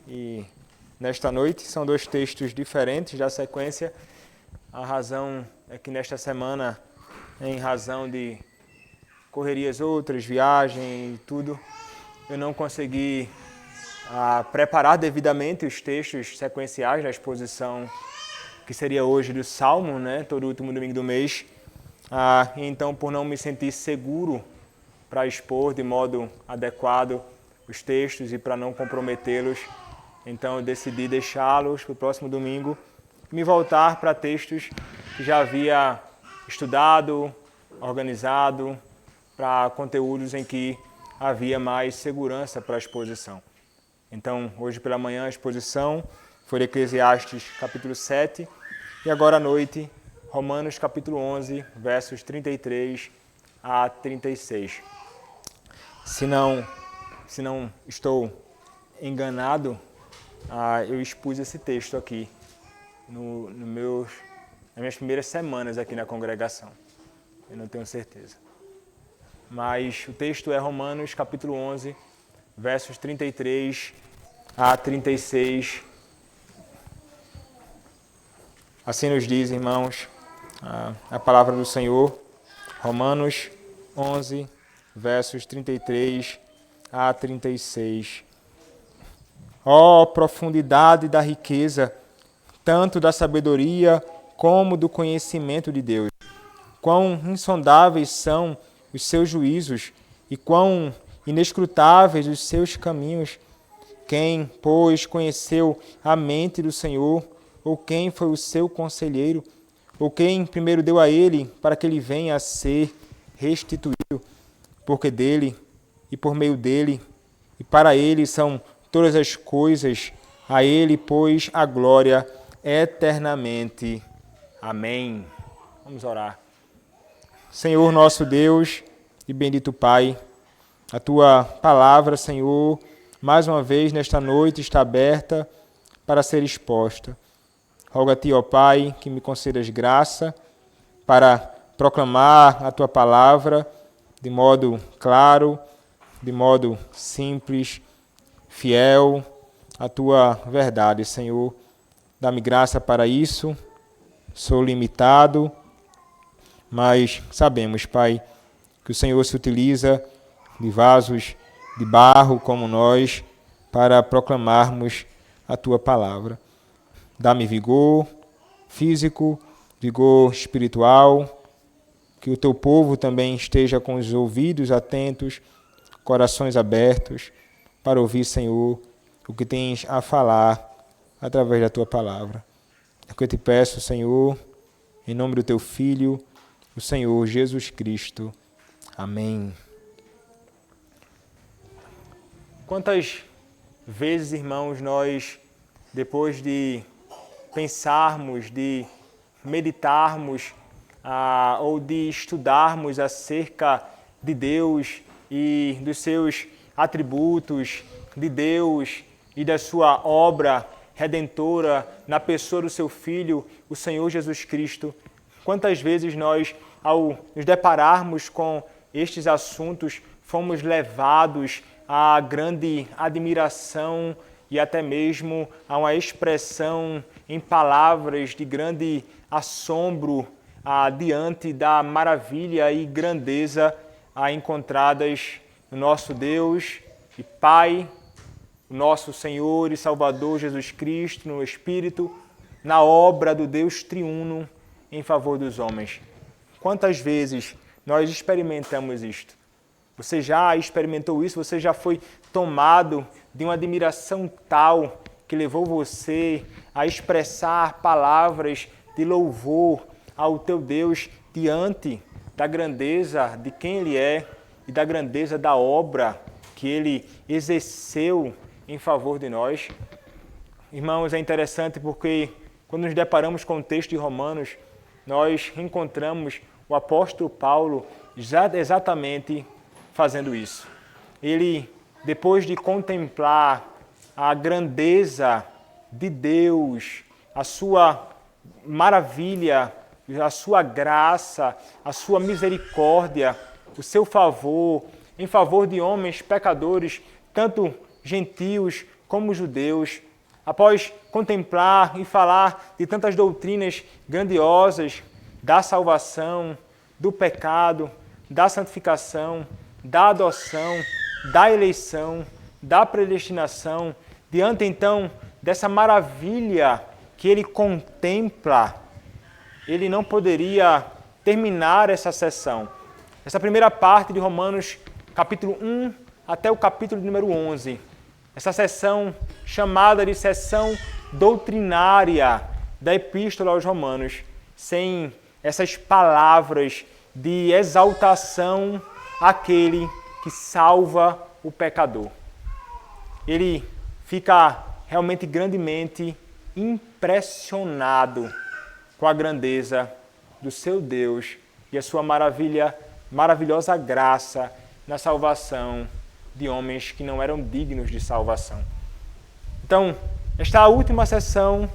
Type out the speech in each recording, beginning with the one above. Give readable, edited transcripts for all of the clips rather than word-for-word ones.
E nesta noite são dois textos diferentes da sequência. A razão é que nesta semana, em razão de correrias outras, viagem e tudo, eu não consegui preparar devidamente os textos sequenciais da exposição que seria hoje do Salmo, né, todo último domingo do mês. Então, por não me sentir seguro para expor de modo adequado os textos e para não comprometê-los, então eu decidi deixá-los para o próximo domingo e me voltar para textos que já havia estudado, organizado, para conteúdos em que havia mais segurança para a exposição. Então, hoje pela manhã a exposição foi de Eclesiastes capítulo 7 e agora à noite Romanos capítulo 11, versos 33 a 36. Se não estou enganado, eu expus esse texto aqui nas minhas primeiras semanas aqui na congregação. Eu não tenho certeza. Mas o texto é Romanos capítulo 11, versos 33 a 36. Assim nos diz, irmãos, a palavra do Senhor. Romanos 11, versos 33 a 36. Ó profundidade da riqueza, tanto da sabedoria como do conhecimento de Deus. Quão insondáveis são os seus juízos e quão inescrutáveis os seus caminhos. Quem, pois, conheceu a mente do Senhor, ou quem foi o seu conselheiro, ou quem primeiro deu a ele para que ele venha a ser restituído, porque dele e por meio dele e para ele são todas as coisas, a ele, pois, a glória eternamente. Amém. Vamos orar. Senhor nosso Deus e bendito Pai, a Tua palavra, Senhor, mais uma vez nesta noite está aberta para ser exposta. Rogo a Ti, ó Pai, que me concedas graça para proclamar a Tua palavra de modo claro, de modo simples, fiel à Tua verdade, Senhor. Dá-me graça para isso. Sou limitado, mas sabemos, Pai, que o Senhor se utiliza de vasos de barro como nós para proclamarmos a Tua palavra. Dá-me vigor físico, vigor espiritual, que o Teu povo também esteja com os ouvidos atentos, corações abertos, para ouvir, Senhor, o que tens a falar através da Tua palavra. É o que eu te peço, Senhor, em nome do Teu Filho, o Senhor Jesus Cristo. Amém. Quantas vezes, irmãos, nós, depois de pensarmos, de meditarmos ou de estudarmos acerca de Deus e dos seus atributos, de Deus e da sua obra redentora na pessoa do seu Filho, o Senhor Jesus Cristo, quantas vezes nós, ao nos depararmos com estes assuntos, fomos levados a grande admiração e até mesmo a uma expressão em palavras de grande assombro diante da maravilha e grandeza encontradas no nosso Deus e Pai, o nosso Senhor e Salvador Jesus Cristo, no Espírito, na obra do Deus triuno em favor dos homens. Quantas vezes nós experimentamos isto? Você já experimentou isso? Você já foi tomado de uma admiração tal que levou você a expressar palavras de louvor ao teu Deus diante da grandeza de quem Ele é e da grandeza da obra que Ele exerceu em favor de nós? Irmãos, é interessante porque quando nos deparamos com o texto de Romanos, nós encontramos o apóstolo Paulo exatamente fazendo isso. Ele, depois de contemplar a grandeza de Deus, a sua maravilha, a sua graça, a sua misericórdia, o seu favor, em favor de homens pecadores, tanto gentios como judeus, após contemplar e falar de tantas doutrinas grandiosas da salvação, do pecado, da santificação, da adoção, da eleição, da predestinação, diante então dessa maravilha que ele contempla, ele não poderia terminar essa sessão. Essa primeira parte de Romanos, capítulo 1 até o capítulo número 11. Essa sessão chamada de sessão doutrinária da Epístola aos Romanos, sem essas palavras de exaltação àquele que salva o pecador. Ele fica realmente grandemente impressionado com a grandeza do seu Deus e a sua maravilhosa graça na salvação de homens que não eram dignos de salvação. Então, esta última sessão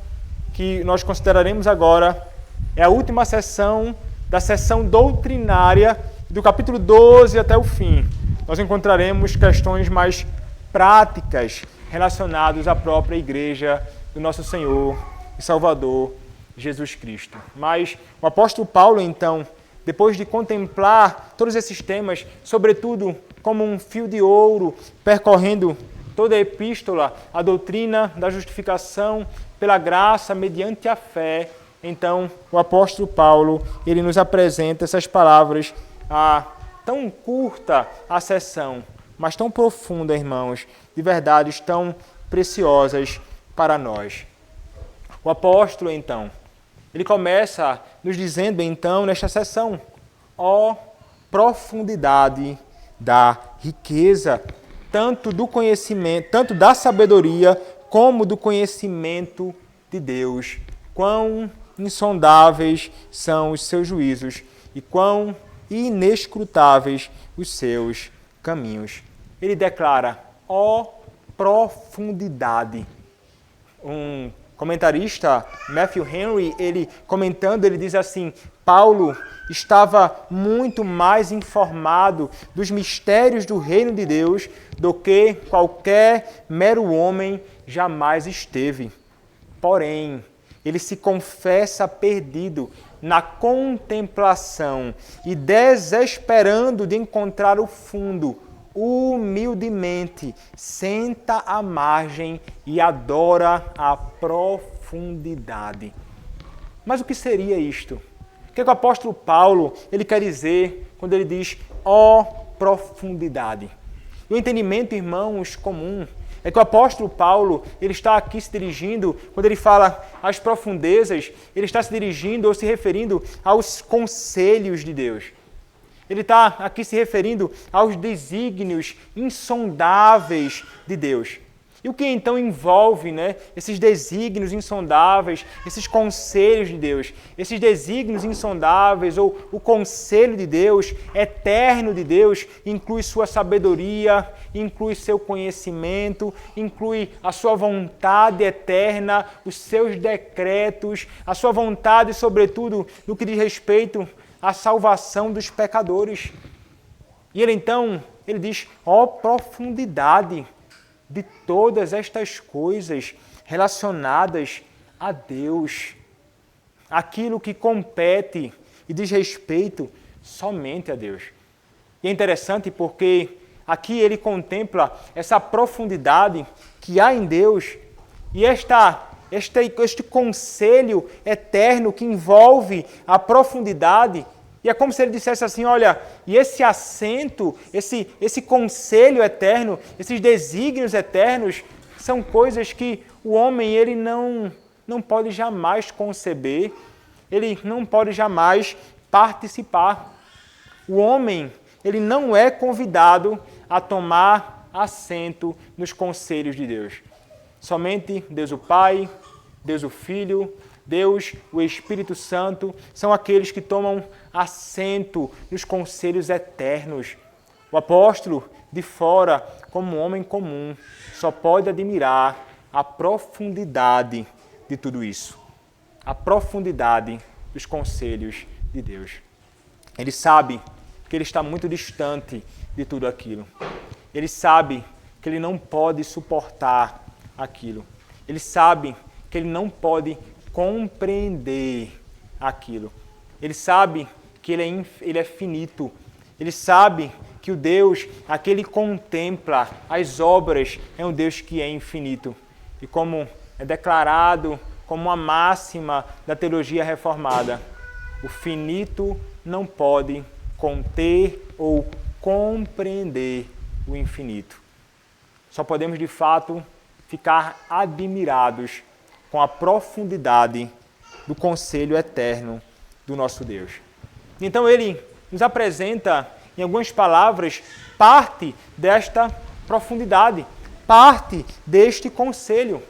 que nós consideraremos agora é a última sessão da sessão doutrinária do capítulo 12 até o fim. Nós encontraremos questões mais práticas relacionadas à própria igreja do nosso Senhor e Salvador Jesus Cristo. Mas o apóstolo Paulo, então, depois de contemplar todos esses temas, sobretudo como um fio de ouro, percorrendo toda a epístola, a doutrina da justificação pela graça mediante a fé, então o apóstolo Paulo, ele nos apresenta essas palavras, tão curta a sessão, mas tão profunda, irmãos, de verdades tão preciosas para nós. O apóstolo, então, ele começa nos dizendo, então, nesta sessão, ó profundidade da riqueza, tanto do conhecimento, tanto da sabedoria, como do conhecimento de Deus. Quão insondáveis são os seus juízos e quão inescrutáveis os seus caminhos. Ele declara, ó profundidade. Um comentarista, Matthew Henry, ele comentando, ele diz assim, Paulo estava muito mais informado dos mistérios do reino de Deus do que qualquer mero homem jamais esteve. Porém, ele se confessa perdido na contemplação e desesperando de encontrar o fundo, humildemente senta à margem e adora a profundidade. Mas o que seria isto? O que o apóstolo Paulo ele quer dizer quando ele diz ó profundidade? O entendimento, irmãos, comum é que o apóstolo Paulo ele está aqui se dirigindo, quando ele fala às profundezas, ele está se dirigindo ou se referindo aos conselhos de Deus. Ele está aqui se referindo aos desígnios insondáveis de Deus. E o que então envolve, esses desígnios insondáveis, esses conselhos de Deus? Esses desígnios insondáveis ou o conselho de Deus, eterno de Deus, inclui sua sabedoria, inclui seu conhecimento, inclui a sua vontade eterna, os seus decretos, a sua vontade, sobretudo, no que diz respeito à salvação dos pecadores. E ele então, ele diz, ó profundidade de todas estas coisas relacionadas a Deus, aquilo que compete e diz respeito somente a Deus. E é interessante porque aqui ele contempla essa profundidade que há em Deus e este conselho eterno que envolve a profundidade. E é como se ele dissesse assim, olha, e esse assento, esse conselho eterno, esses desígnios eternos, são coisas que o homem ele não pode jamais conceber, ele não pode jamais participar. O homem ele não é convidado a tomar assento nos conselhos de Deus. Somente Deus o Pai, Deus o Filho, Deus, o Espírito Santo, são aqueles que tomam assento nos conselhos eternos. O apóstolo, de fora, como um homem comum, só pode admirar a profundidade de tudo isso. A profundidade dos conselhos de Deus. Ele sabe que ele está muito distante de tudo aquilo. Ele sabe que ele não pode suportar aquilo. Ele sabe que ele não pode compreender aquilo. Ele sabe que ele é finito. Ele sabe que o Deus a que ele contempla as obras é um Deus que é infinito. E como é declarado como uma máxima da teologia reformada, o finito não pode conter ou compreender o infinito. Só podemos, de fato, ficar admirados com a profundidade do conselho eterno do nosso Deus. Então ele nos apresenta, em algumas palavras, parte desta profundidade, parte deste conselho.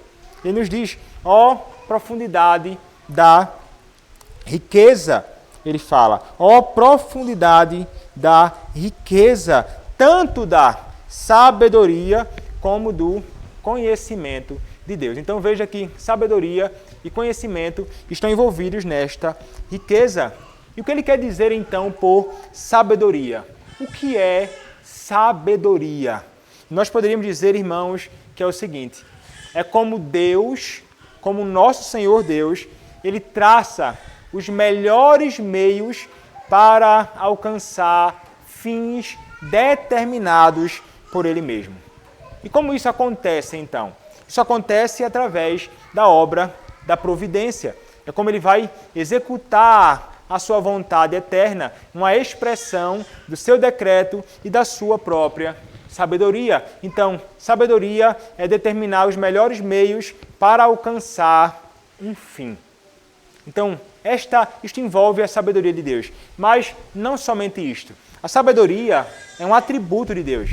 Ele nos diz, ó profundidade da riqueza. Ele fala, ó profundidade da riqueza, tanto da sabedoria como do conhecimento de Deus. Então veja que sabedoria e conhecimento estão envolvidos nesta riqueza. E o que ele quer dizer então por sabedoria? O que é sabedoria? Nós poderíamos dizer, irmãos, que é o seguinte: é como Deus, como nosso Senhor Deus, ele traça os melhores meios para alcançar fins determinados por ele mesmo. E como isso acontece então? Isso acontece através da obra da providência. É como ele vai executar a sua vontade eterna, uma expressão do seu decreto e da sua própria sabedoria. Então, sabedoria é determinar os melhores meios para alcançar um fim. Então, isto envolve a sabedoria de Deus. Mas não somente isto. A sabedoria é um atributo de Deus.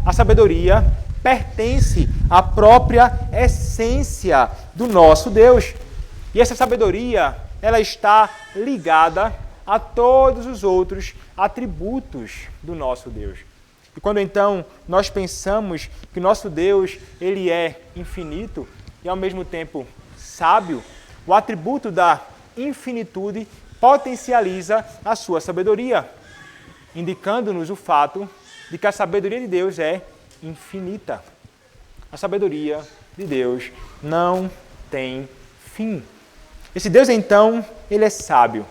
A sabedoria pertence à própria essência do nosso Deus. E essa sabedoria, ela está ligada a todos os outros atributos do nosso Deus. E quando então nós pensamos que nosso Deus, ele é infinito e ao mesmo tempo sábio, o atributo da infinitude potencializa a sua sabedoria, indicando-nos o fato de que a sabedoria de Deus é infinita. A sabedoria de Deus não tem fim. Esse Deus, então, ele é sábio.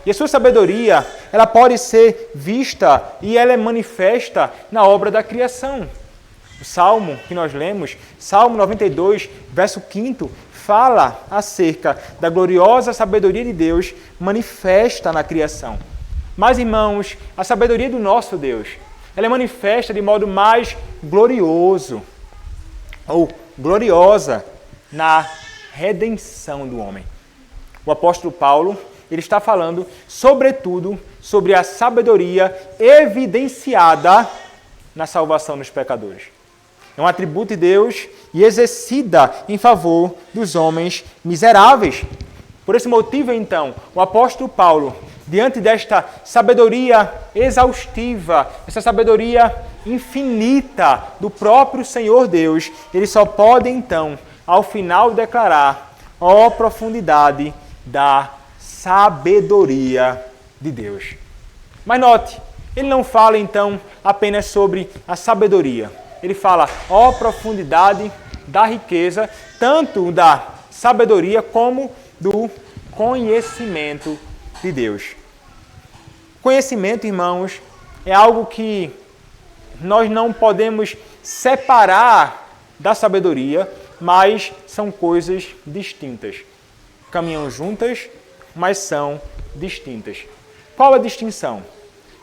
E a sua sabedoria, ela pode ser vista e ela é manifesta na obra da criação. O Salmo que nós lemos, Salmo 92, verso 5, fala acerca da gloriosa sabedoria de Deus manifesta na criação. Mas, irmãos, a sabedoria do nosso Deus, ela é manifesta de modo mais glorioso ou gloriosa na redenção do homem. O apóstolo Paulo, ele está falando, sobretudo, sobre a sabedoria evidenciada na salvação dos pecadores. É um atributo de Deus e exercida em favor dos homens miseráveis. Por esse motivo, então, o apóstolo Paulo, diante desta sabedoria exaustiva, essa sabedoria infinita do próprio Senhor Deus, ele só pode, então, ao final declarar, ó profundidade da sabedoria de Deus. Mas note, ele não fala então apenas sobre a sabedoria. Ele fala, ó profundidade da riqueza, tanto da sabedoria como do conhecimento de Deus. Conhecimento, irmãos, é algo que nós não podemos separar da sabedoria, mas são coisas distintas. Caminham juntas, mas são distintas. Qual a distinção?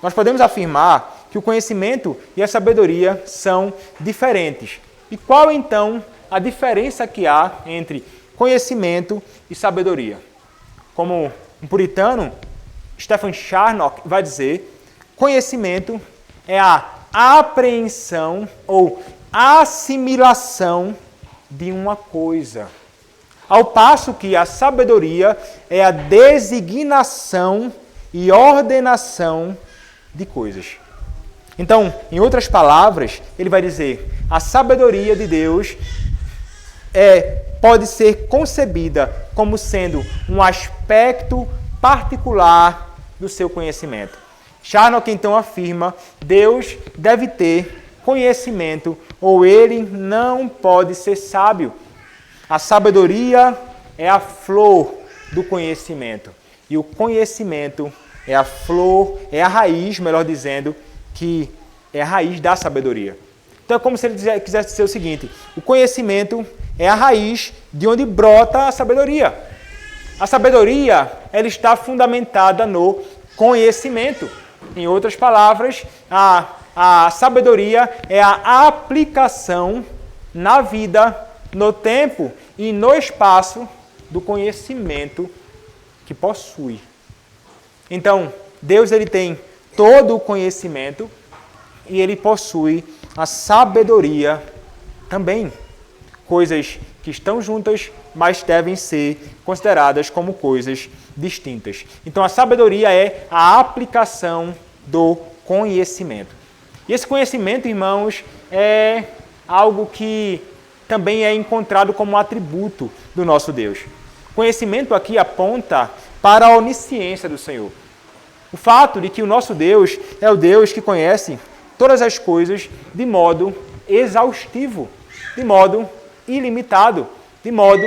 Nós podemos afirmar que o conhecimento e a sabedoria são diferentes. E qual, então, a diferença que há entre conhecimento e sabedoria? Como um puritano, Stephen Charnock vai dizer, conhecimento é a apreensão ou assimilação de uma coisa. Ao passo que a sabedoria é a designação e ordenação de coisas. Então, em outras palavras, ele vai dizer, a sabedoria de Deus pode ser concebida como sendo um aspecto particular do seu conhecimento. Charnock então afirma, Deus deve ter conhecimento ou ele não pode ser sábio. A sabedoria é a flor do conhecimento. E o conhecimento é a flor, é a raiz, melhor dizendo, que é a raiz da sabedoria. Então é como se ele quisesse dizer o seguinte: o conhecimento é a raiz de onde brota a sabedoria. A sabedoria, ela está fundamentada no conhecimento. Em outras palavras, a sabedoria é a aplicação na vida, no tempo e no espaço do conhecimento que possui. Então, Deus ele tem todo o conhecimento e ele possui a sabedoria também. Coisas que estão juntas, mas devem ser consideradas como coisas distintas. Então, a sabedoria é a aplicação do conhecimento. E esse conhecimento, irmãos, é algo que também é encontrado como um atributo do nosso Deus. Conhecimento aqui aponta para a onisciência do Senhor. O fato de que o nosso Deus é o Deus que conhece todas as coisas de modo exaustivo, de modo ilimitado, de modo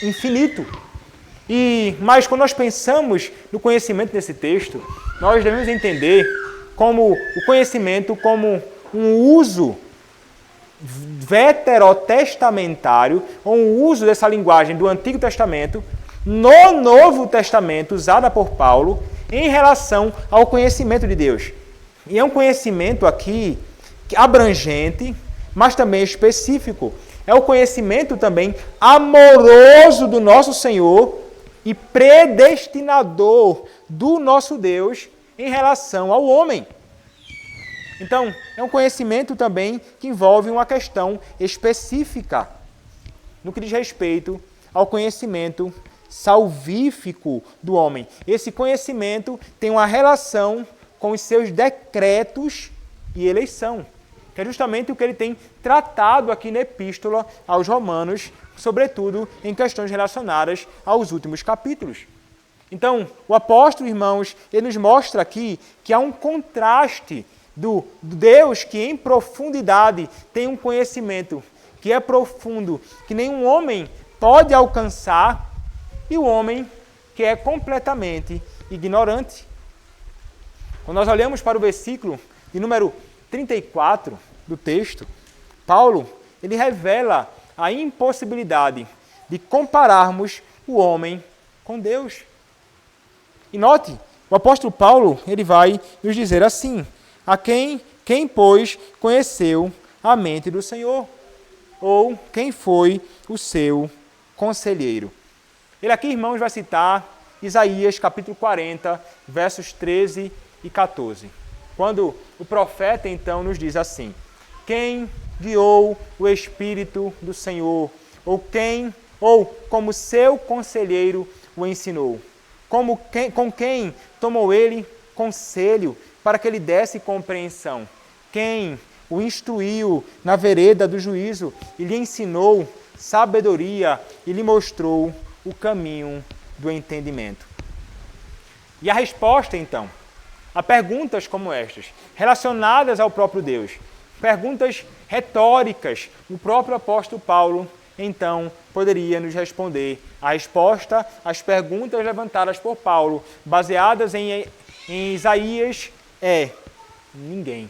infinito. Mas quando nós pensamos no conhecimento desse texto, nós devemos entender como o conhecimento como um uso veterotestamentário, ou um uso dessa linguagem do Antigo Testamento no Novo Testamento, usada por Paulo, em relação ao conhecimento de Deus. E é um conhecimento aqui abrangente, mas também específico. É o conhecimento também amoroso do nosso Senhor e predestinador do nosso Deus em relação ao homem. Então, é um conhecimento também que envolve uma questão específica no que diz respeito ao conhecimento salvífico do homem. Esse conhecimento tem uma relação com os seus decretos e eleição, que é justamente o que ele tem tratado aqui na Epístola aos Romanos, sobretudo em questões relacionadas aos últimos capítulos. Então, o apóstolo, irmãos, ele nos mostra aqui que há um contraste do Deus que em profundidade tem um conhecimento que é profundo, que nenhum homem pode alcançar, e o homem que é completamente ignorante. Quando nós olhamos para o versículo de número 34 do texto, Paulo ele revela a impossibilidade de compararmos o homem com Deus. E note, o apóstolo Paulo ele vai nos dizer assim: a quem, pois, conheceu a mente do Senhor? Ou quem foi o seu conselheiro? Ele aqui, irmãos, vai citar Isaías capítulo 40, versos 13 e 14. Quando o profeta, então, nos diz assim: quem guiou o Espírito do Senhor? Ou como seu conselheiro o ensinou? Com quem tomou ele conselho para que ele desse compreensão? Quem o instruiu na vereda do juízo e lhe ensinou sabedoria e lhe mostrou o caminho do entendimento? E a resposta, então, a perguntas como estas, relacionadas ao próprio Deus, perguntas retóricas, o próprio apóstolo Paulo, então, poderia nos responder. A resposta às perguntas levantadas por Paulo, baseadas em Isaías, é: ninguém.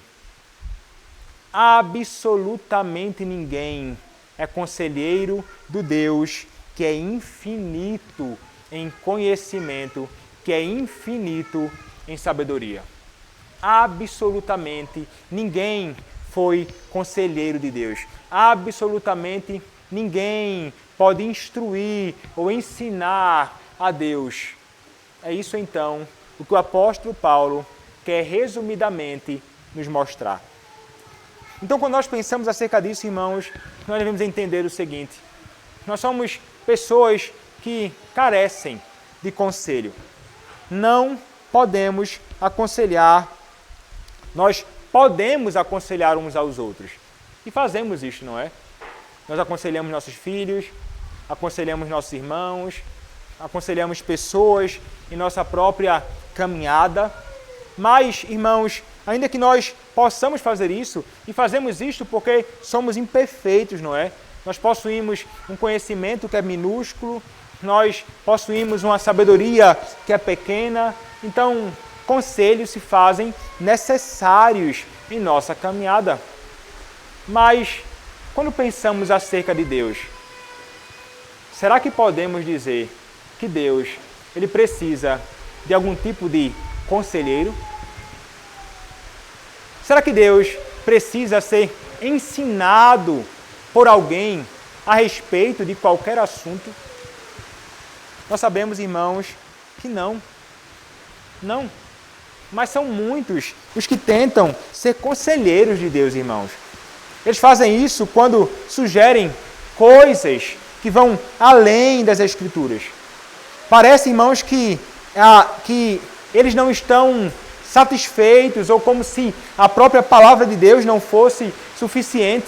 Absolutamente ninguém é conselheiro do Deus que é infinito em conhecimento, que é infinito em sabedoria. Absolutamente ninguém foi conselheiro de Deus. Absolutamente ninguém pode instruir ou ensinar a Deus. É isso então o que o apóstolo Paulo quer resumidamente nos mostrar. Então, quando nós pensamos acerca disso, irmãos, nós devemos entender o seguinte: nós somos pessoas que carecem de conselho. Não podemos aconselhar, nós podemos aconselhar uns aos outros. E fazemos isso, não é? Nós aconselhamos nossos filhos, aconselhamos nossos irmãos, aconselhamos pessoas em nossa própria caminhada. Mas, irmãos, ainda que nós possamos fazer isso, e fazemos isto porque somos imperfeitos, não é? nós possuímos um conhecimento que é minúsculo, nós possuímos uma sabedoria que é pequena. Então, conselhos se fazem necessários em nossa caminhada. Mas, quando pensamos acerca de Deus, será que podemos dizer que Deus ele precisa de algum tipo de conselheiro? Será que Deus precisa ser ensinado por alguém a respeito de qualquer assunto? Nós sabemos, irmãos, que não. Não. Mas são muitos os que tentam ser conselheiros de Deus, irmãos. Eles fazem isso quando sugerem coisas que vão além das Escrituras. Parece, irmãos, que eles não estão satisfeitos ou como se a própria palavra de Deus não fosse suficiente.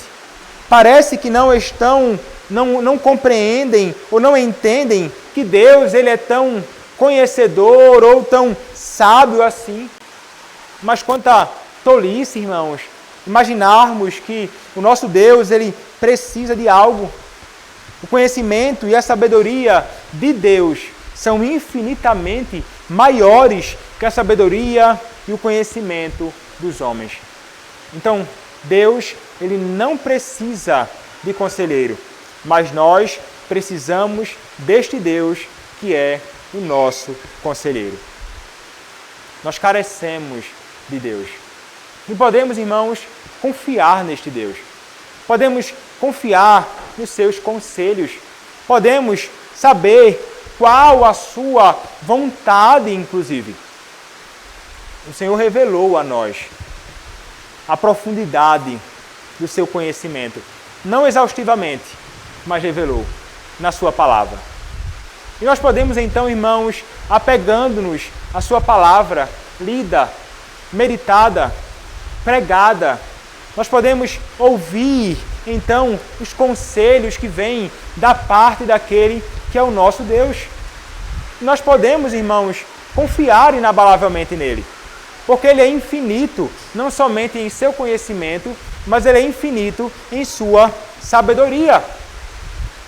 Parece que não compreendem ou não entendem que Deus ele é tão conhecedor ou tão sábio assim. Mas quanta tolice, irmãos, imaginarmos que o nosso Deus ele precisa de algo. O conhecimento e a sabedoria de Deus são infinitamente maiores que a sabedoria e o conhecimento dos homens. Então, Deus ele não precisa de conselheiro, mas nós precisamos deste Deus que é o nosso conselheiro. Nós carecemos de Deus. E podemos, irmãos, confiar neste Deus. Podemos confiar nos seus conselhos. Podemos saber qual a sua vontade, inclusive. O Senhor revelou a nós a profundidade do seu conhecimento. Não exaustivamente, mas revelou na sua palavra. E nós podemos então, irmãos, apegando-nos à sua palavra, lida, meditada, pregada, nós podemos ouvir então os conselhos que vêm da parte daquele que é o nosso Deus. Nós podemos, irmãos, confiar inabalavelmente nele, porque ele é infinito, não somente em seu conhecimento, mas ele é infinito em sua sabedoria.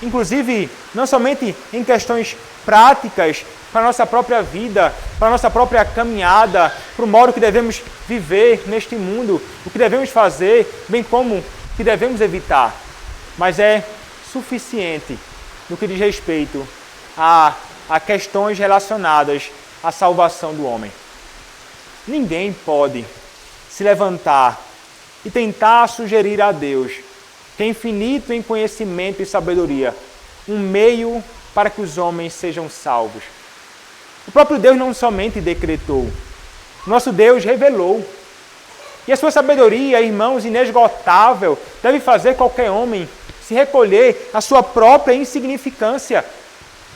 Inclusive, não somente em questões práticas, para a nossa própria vida, para a nossa própria caminhada, para o modo que devemos viver neste mundo, o que devemos fazer, bem como o que devemos evitar. Mas é suficiente no que diz respeito a questões relacionadas à salvação do homem. Ninguém pode se levantar e tentar sugerir a Deus, que é infinito em conhecimento e sabedoria, um meio para que os homens sejam salvos. O próprio Deus não somente decretou, nosso Deus revelou. E a sua sabedoria, irmãos, inesgotável, deve fazer qualquer homem se recolher à sua própria insignificância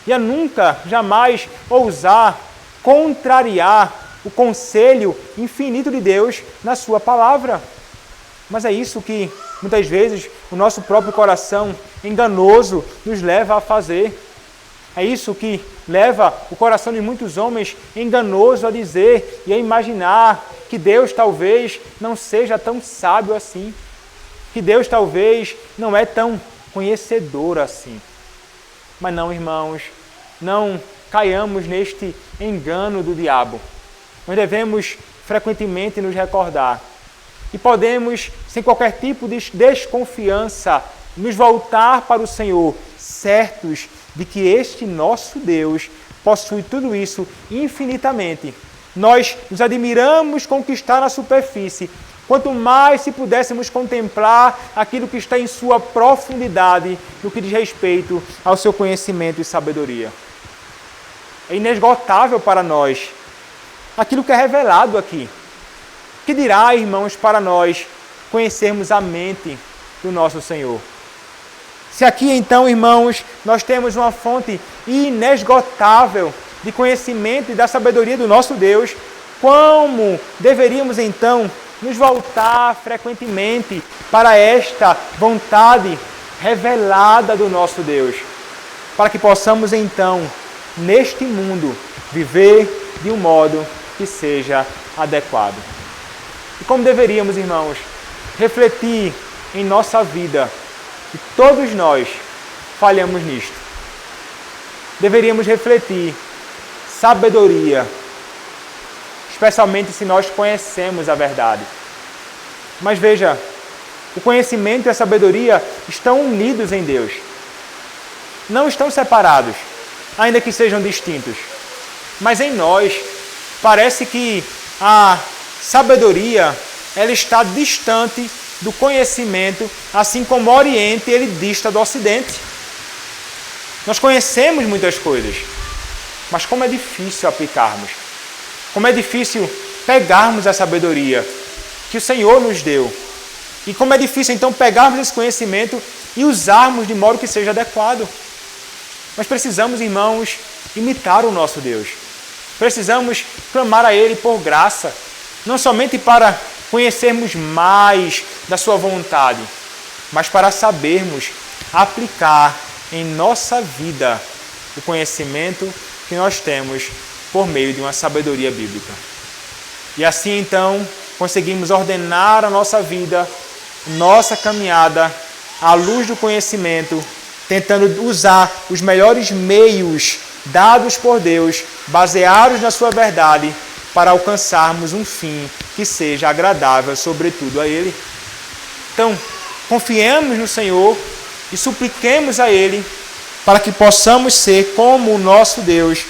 e a nunca, jamais ousar contrariar o conselho infinito de Deus na sua palavra. Mas é isso que, muitas vezes, o nosso próprio coração enganoso nos leva a fazer. É isso que leva o coração de muitos homens enganoso a dizer e a imaginar que Deus talvez não seja tão sábio assim, que Deus talvez não é tão conhecedor assim. Mas não, irmãos, não caiamos neste engano do diabo. Nós devemos frequentemente nos recordar e podemos, sem qualquer tipo de desconfiança, nos voltar para o Senhor, certos de que este nosso Deus possui tudo isso infinitamente. Nós nos admiramos com o que está na superfície, quanto mais se pudéssemos contemplar aquilo que está em sua profundidade, no que diz respeito ao seu conhecimento e sabedoria. É inesgotável para nós aquilo que é revelado aqui. Que dirá, irmãos, para nós conhecermos a mente do nosso Senhor? Se aqui, então, irmãos, nós temos uma fonte inesgotável de conhecimento e da sabedoria do nosso Deus, como deveríamos, então, nos voltar frequentemente para esta vontade revelada do nosso Deus, para que possamos, então, neste mundo, viver de um modo que seja adequado. E como deveríamos, irmãos, refletir em nossa vida E todos nós falhamos nisto. Deveríamos refletir sabedoria, especialmente se nós conhecemos a verdade. Mas veja, o conhecimento e a sabedoria estão unidos em Deus. Não estão separados, ainda que sejam distintos. Mas em nós, parece que a sabedoria ela está distante do conhecimento, assim como o Oriente ele dista do Ocidente. Nós conhecemos muitas coisas, mas como é difícil aplicarmos. Como é difícil pegarmos a sabedoria que o Senhor nos deu. E como é difícil então pegarmos esse conhecimento e usarmos de modo que seja adequado. Nós precisamos, irmãos, imitar o nosso Deus. Precisamos clamar a Ele por graça, não somente para conhecermos mais da sua vontade, mas para sabermos aplicar em nossa vida o conhecimento que nós temos por meio de uma sabedoria bíblica. E assim, então, conseguimos ordenar a nossa vida, nossa caminhada, à luz do conhecimento, tentando usar os melhores meios dados por Deus, baseados na sua verdade, para alcançarmos um fim que seja agradável, sobretudo a Ele. Então, confiemos no Senhor e supliquemos a Ele para que possamos ser como o nosso Deus,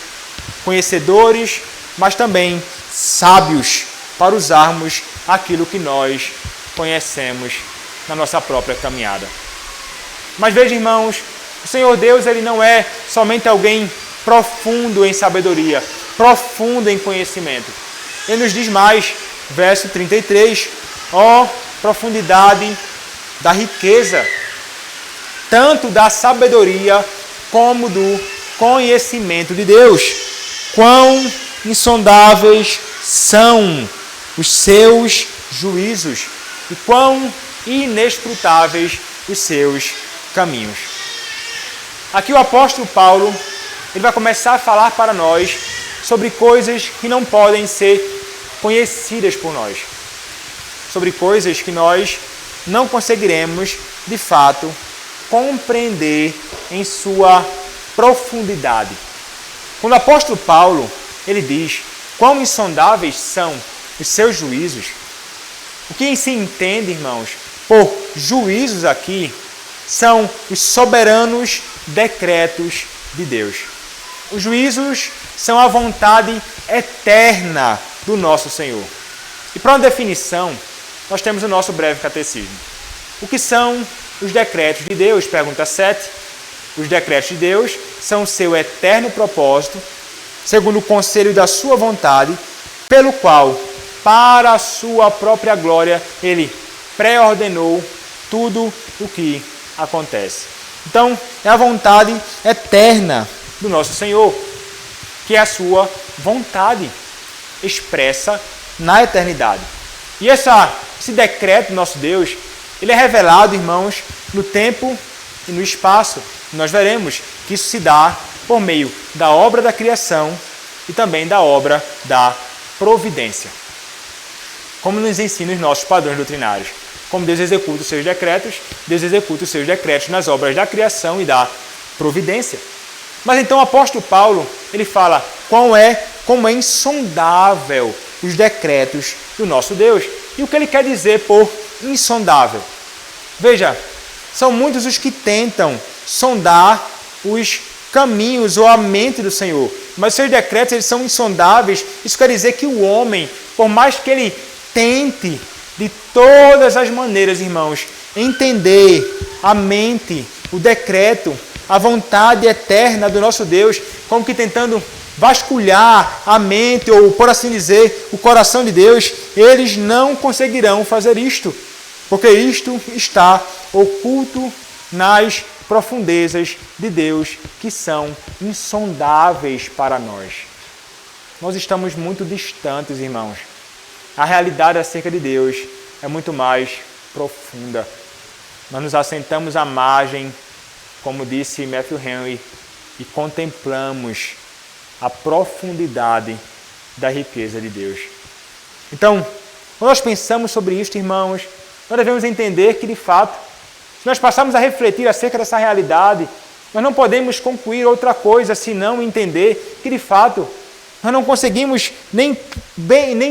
conhecedores, mas também sábios, para usarmos aquilo que nós conhecemos na nossa própria caminhada. Mas veja, irmãos, o Senhor Deus ele não é somente alguém profundo em sabedoria, profundo em conhecimento. Ele nos diz mais, verso 33, ó profundidade da riqueza, tanto da sabedoria como do conhecimento de Deus. Quão insondáveis são os seus juízos e quão inescrutáveis os seus caminhos. Aqui o apóstolo Paulo ele vai começar a falar para nós sobre coisas que não podem ser conhecidas por nós, sobre coisas que nós não conseguiremos, de fato, compreender em sua profundidade. Quando o apóstolo Paulo ele diz quão insondáveis são os seus juízos, o que se entende, irmãos, por juízos aqui são os soberanos decretos de Deus. Os juízos são a vontade eterna do nosso Senhor. E para uma definição, nós temos o nosso breve catecismo. O que são os decretos de Deus? Pergunta 7. Os decretos de Deus são o seu eterno propósito, segundo o conselho da sua vontade, pelo qual, para a sua própria glória, Ele pré-ordenou tudo o que acontece. Então, é a vontade eterna do nosso Senhor, que é a sua vontade expressa na eternidade. E esse decreto do nosso Deus, ele é revelado, irmãos, no tempo e no espaço. Nós veremos que isso se dá por meio da obra da criação e também da obra da providência. Como nos ensinam os nossos padrões doutrinários. Como Deus executa os seus decretos, Deus executa os seus decretos nas obras da criação e da providência. Mas então o apóstolo Paulo, ele fala como é insondável os decretos do nosso Deus. E o que ele quer dizer por insondável? Veja, são muitos os que tentam sondar os caminhos ou a mente do Senhor. Mas seus decretos eles são insondáveis. Isso quer dizer que o homem, por mais que ele tente de todas as maneiras, irmãos, entender a mente, o decreto, a vontade eterna do nosso Deus, como que tentando vasculhar a mente, ou por assim dizer, o coração de Deus, eles não conseguirão fazer isto, porque isto está oculto nas profundezas de Deus, que são insondáveis para nós. Nós estamos muito distantes, irmãos. A realidade acerca de Deus é muito mais profunda. Nós nos assentamos à margem, como disse Matthew Henry, e contemplamos a profundidade da riqueza de Deus. Então, quando nós pensamos sobre isto, irmãos, nós devemos entender que, de fato, Se nós passarmos a refletir acerca dessa realidade, nós não podemos concluir outra coisa senão entender que, de fato, nós não conseguimos nem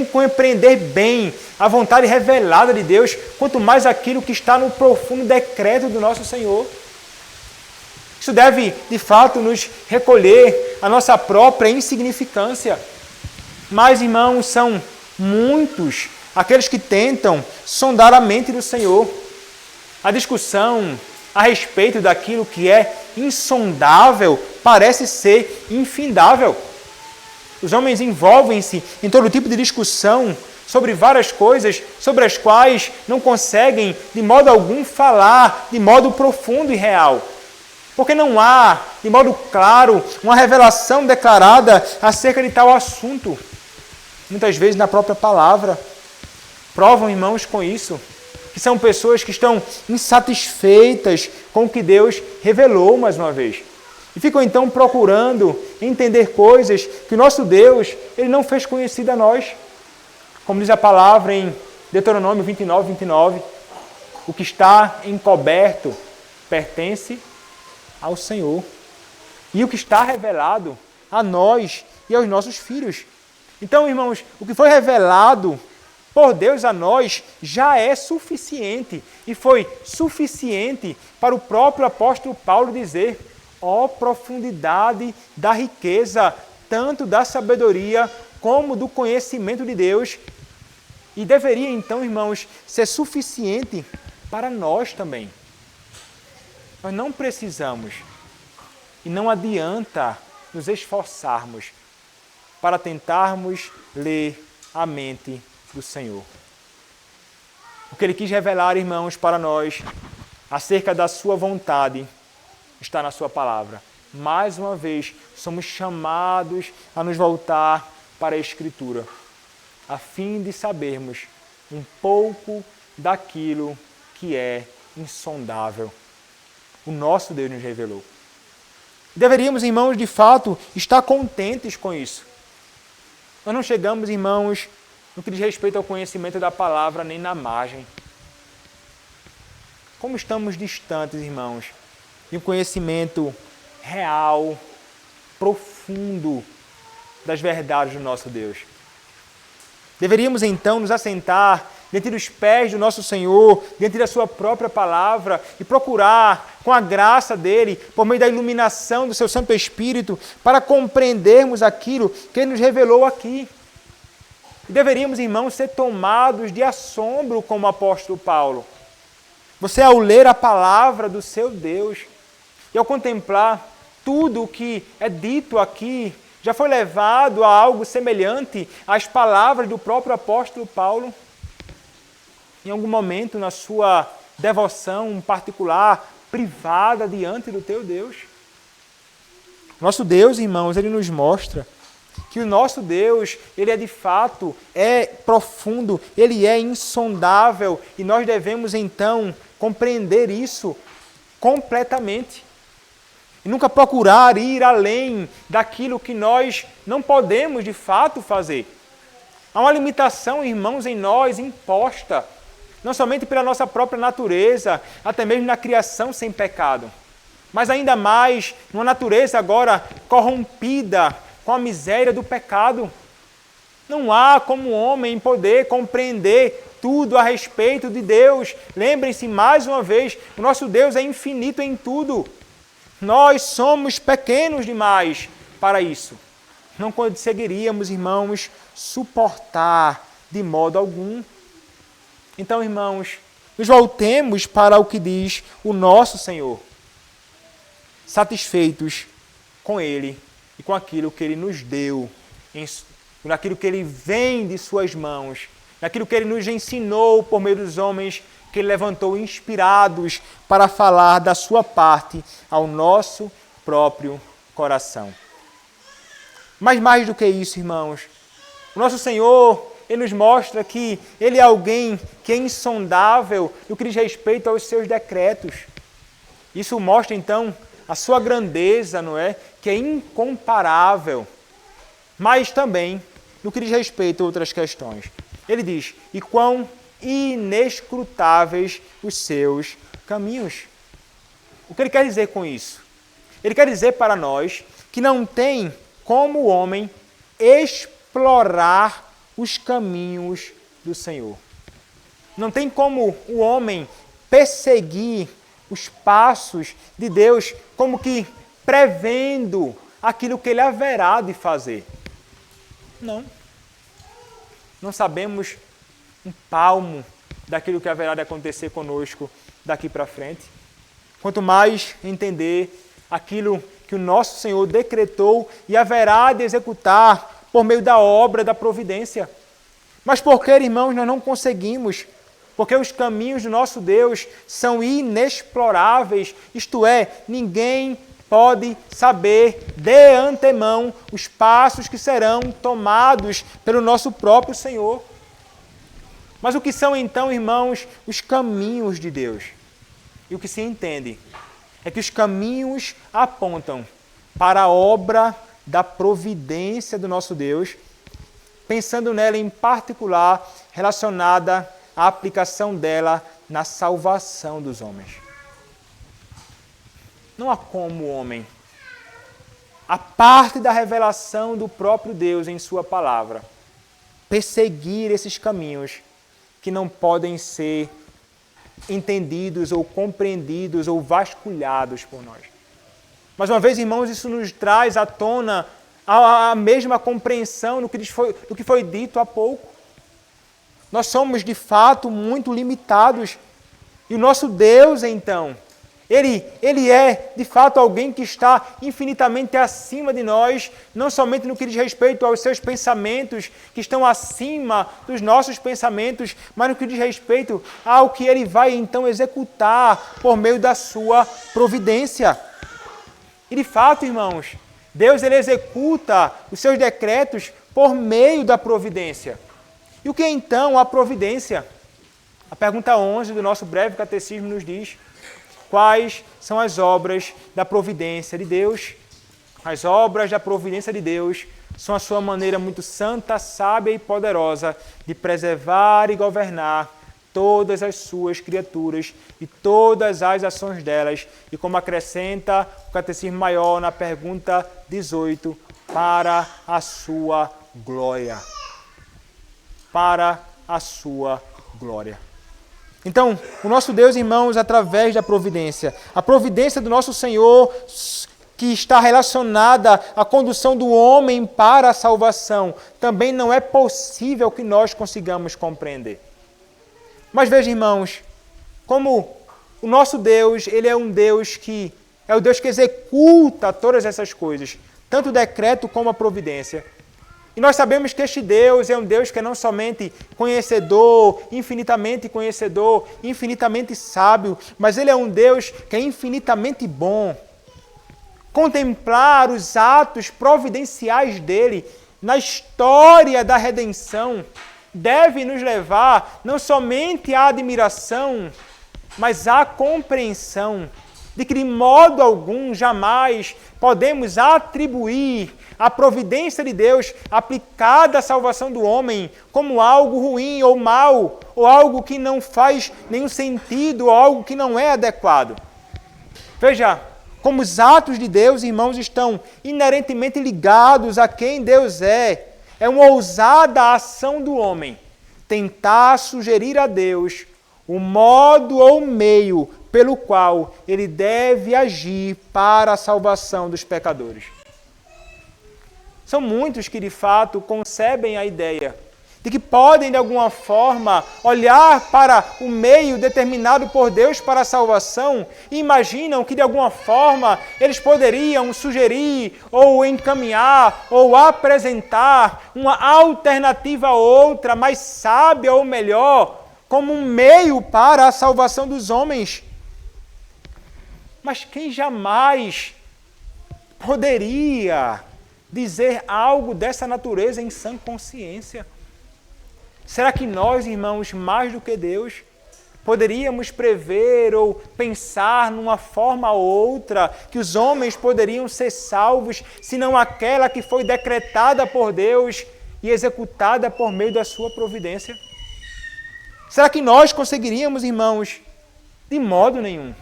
compreender bem a vontade revelada de Deus, quanto mais aquilo que está no profundo decreto do nosso Senhor. Isso deve, de fato, nos recolher a nossa própria insignificância. Mas, irmãos, são muitos aqueles que tentam sondar a mente do Senhor. A discussão a respeito daquilo que é insondável parece ser infindável. Os homens envolvem-se em todo tipo de discussão sobre várias coisas sobre as quais não conseguem, de modo algum, falar de modo profundo e real. Porque não há, de modo claro, uma revelação declarada acerca de tal assunto. Muitas vezes na própria palavra. Provam, irmãos, com isso, que são pessoas que estão insatisfeitas com o que Deus revelou mais uma vez. E ficam então procurando entender coisas que o nosso Deus ele não fez conhecida a nós. Como diz a palavra em Deuteronômio 29, o que está encoberto pertence ao Senhor. E o que está revelado a nós e aos nossos filhos. Então, irmãos, o que foi revelado por Deus a nós já é suficiente. E foi suficiente para o próprio apóstolo Paulo dizer: ó profundidade da riqueza, tanto da sabedoria como do conhecimento de Deus. E deveria então, irmãos, ser suficiente para nós também. Nós não precisamos e não adianta nos esforçarmos para tentarmos ler a mente do Senhor. O que Ele quis revelar, irmãos, para nós, acerca da sua vontade, está na sua palavra. Mais uma vez, somos chamados a nos voltar para a Escritura, a fim de sabermos um pouco daquilo que é insondável. O nosso Deus nos revelou. Deveríamos, irmãos, de fato, estar contentes com isso. Nós não chegamos, irmãos, no que diz respeito ao conhecimento da palavra, nem na margem. Como estamos distantes, irmãos, de um conhecimento real, profundo das verdades do nosso Deus. Deveríamos, então, nos assentar diante dos pés do nosso Senhor, diante da sua própria palavra e procurar, com a graça dEle, por meio da iluminação do seu Santo Espírito, para compreendermos aquilo que Ele nos revelou aqui. E deveríamos, irmãos, ser tomados de assombro como o apóstolo Paulo. Você, ao ler a palavra do seu Deus e ao contemplar tudo o que é dito aqui, já foi levado a algo semelhante às palavras do próprio apóstolo Paulo? Em algum momento na sua devoção particular, privada diante do teu Deus? Nosso Deus, irmãos, Ele nos mostra que o nosso Deus, Ele é de fato, é profundo, Ele é insondável e nós devemos então compreender isso completamente. E nunca procurar ir além daquilo que nós não podemos de fato fazer. Há uma limitação, irmãos, em nós imposta, não somente pela nossa própria natureza, até mesmo na criação sem pecado, mas ainda mais numa natureza agora corrompida com a miséria do pecado. Não há como o homem poder compreender tudo a respeito de Deus. Lembrem-se mais uma vez, o nosso Deus é infinito em tudo. Nós somos pequenos demais para isso. Não conseguiríamos, irmãos, suportar de modo algum. Então, irmãos, nos voltemos para o que diz o nosso Senhor, satisfeitos com Ele e com aquilo que Ele nos deu, naquilo que Ele vem de suas mãos, naquilo que Ele nos ensinou por meio dos homens que Ele levantou inspirados para falar da sua parte ao nosso próprio coração. Mas mais do que isso, irmãos, o nosso Senhor, Ele nos mostra que Ele é alguém que é insondável no que diz respeito aos seus decretos. Isso mostra, então, a sua grandeza, não é? Que é incomparável. Mas também no que diz respeito a outras questões. Ele diz: e quão inescrutáveis os seus caminhos. O que ele quer dizer com isso? Ele quer dizer para nós que não tem como o homem explorar os caminhos do Senhor. Não tem como o homem perseguir os passos de Deus, como que prevendo aquilo que ele haverá de fazer. Não. Não sabemos um palmo daquilo que haverá de acontecer conosco daqui para frente. Quanto mais entender aquilo que o nosso Senhor decretou e haverá de executar por meio da obra da providência. Mas porque, irmãos, nós não conseguimos, porque os caminhos do nosso Deus são inexploráveis, isto é, ninguém pode saber de antemão os passos que serão tomados pelo nosso próprio Senhor. Mas o que são então, irmãos, os caminhos de Deus? E o que se entende é que os caminhos apontam para a obra da providência do nosso Deus, pensando nela em particular relacionada à aplicação dela na salvação dos homens. Não há como o homem, a parte da revelação do próprio Deus em sua palavra, perseguir esses caminhos que não podem ser entendidos ou compreendidos ou vasculhados por nós. Mais uma vez, irmãos, isso nos traz à tona a mesma compreensão do que foi dito há pouco. Nós somos, de fato, muito limitados. E o nosso Deus, então, Ele é, de fato, alguém que está infinitamente acima de nós, não somente no que diz respeito aos seus pensamentos, que estão acima dos nossos pensamentos, mas no que diz respeito ao que Ele vai, então, executar por meio da sua providência. E, de fato, irmãos, Deus ele executa os seus decretos por meio da providência. E o que é, então, a providência? A pergunta 11 do nosso breve catecismo nos diz: quais são as obras da providência de Deus? As obras da providência de Deus são a sua maneira muito santa, sábia e poderosa de preservar e governar todas as suas criaturas e todas as ações delas, e como acrescenta o Catecismo Maior na pergunta 18, para a sua glória. Para a sua glória. Então, o nosso Deus, irmãos, através da providência, a providência do nosso Senhor, que está relacionada à condução do homem para a salvação, também não é possível que nós consigamos compreender. Mas veja, irmãos, como o nosso Deus, ele é um Deus que é o Deus que executa todas essas coisas, tanto o decreto como a providência. E nós sabemos que este Deus é um Deus que é não somente conhecedor, infinitamente sábio, mas ele é um Deus que é infinitamente bom. Contemplar os atos providenciais dele na história da redenção deve nos levar não somente à admiração, mas à compreensão de que de modo algum jamais podemos atribuir a providência de Deus aplicada à salvação do homem como algo ruim ou mal, ou algo que não faz nenhum sentido, ou algo que não é adequado. Veja, como os atos de Deus, irmãos, estão inerentemente ligados a quem Deus é. É uma ousada ação do homem tentar sugerir a Deus o modo ou meio pelo qual ele deve agir para a salvação dos pecadores. São muitos que, de fato, concebem a ideia de que podem, de alguma forma, olhar para o meio determinado por Deus para a salvação e imaginam que, de alguma forma, eles poderiam sugerir ou encaminhar ou apresentar uma alternativa a outra, mais sábia ou melhor, como um meio para a salvação dos homens. Mas quem jamais poderia dizer algo dessa natureza em sã consciência? Será que nós, irmãos, mais do que Deus, poderíamos prever ou pensar numa forma ou outra que os homens poderiam ser salvos, senão aquela que foi decretada por Deus e executada por meio da sua providência? Será que nós conseguiríamos, irmãos? De modo nenhum.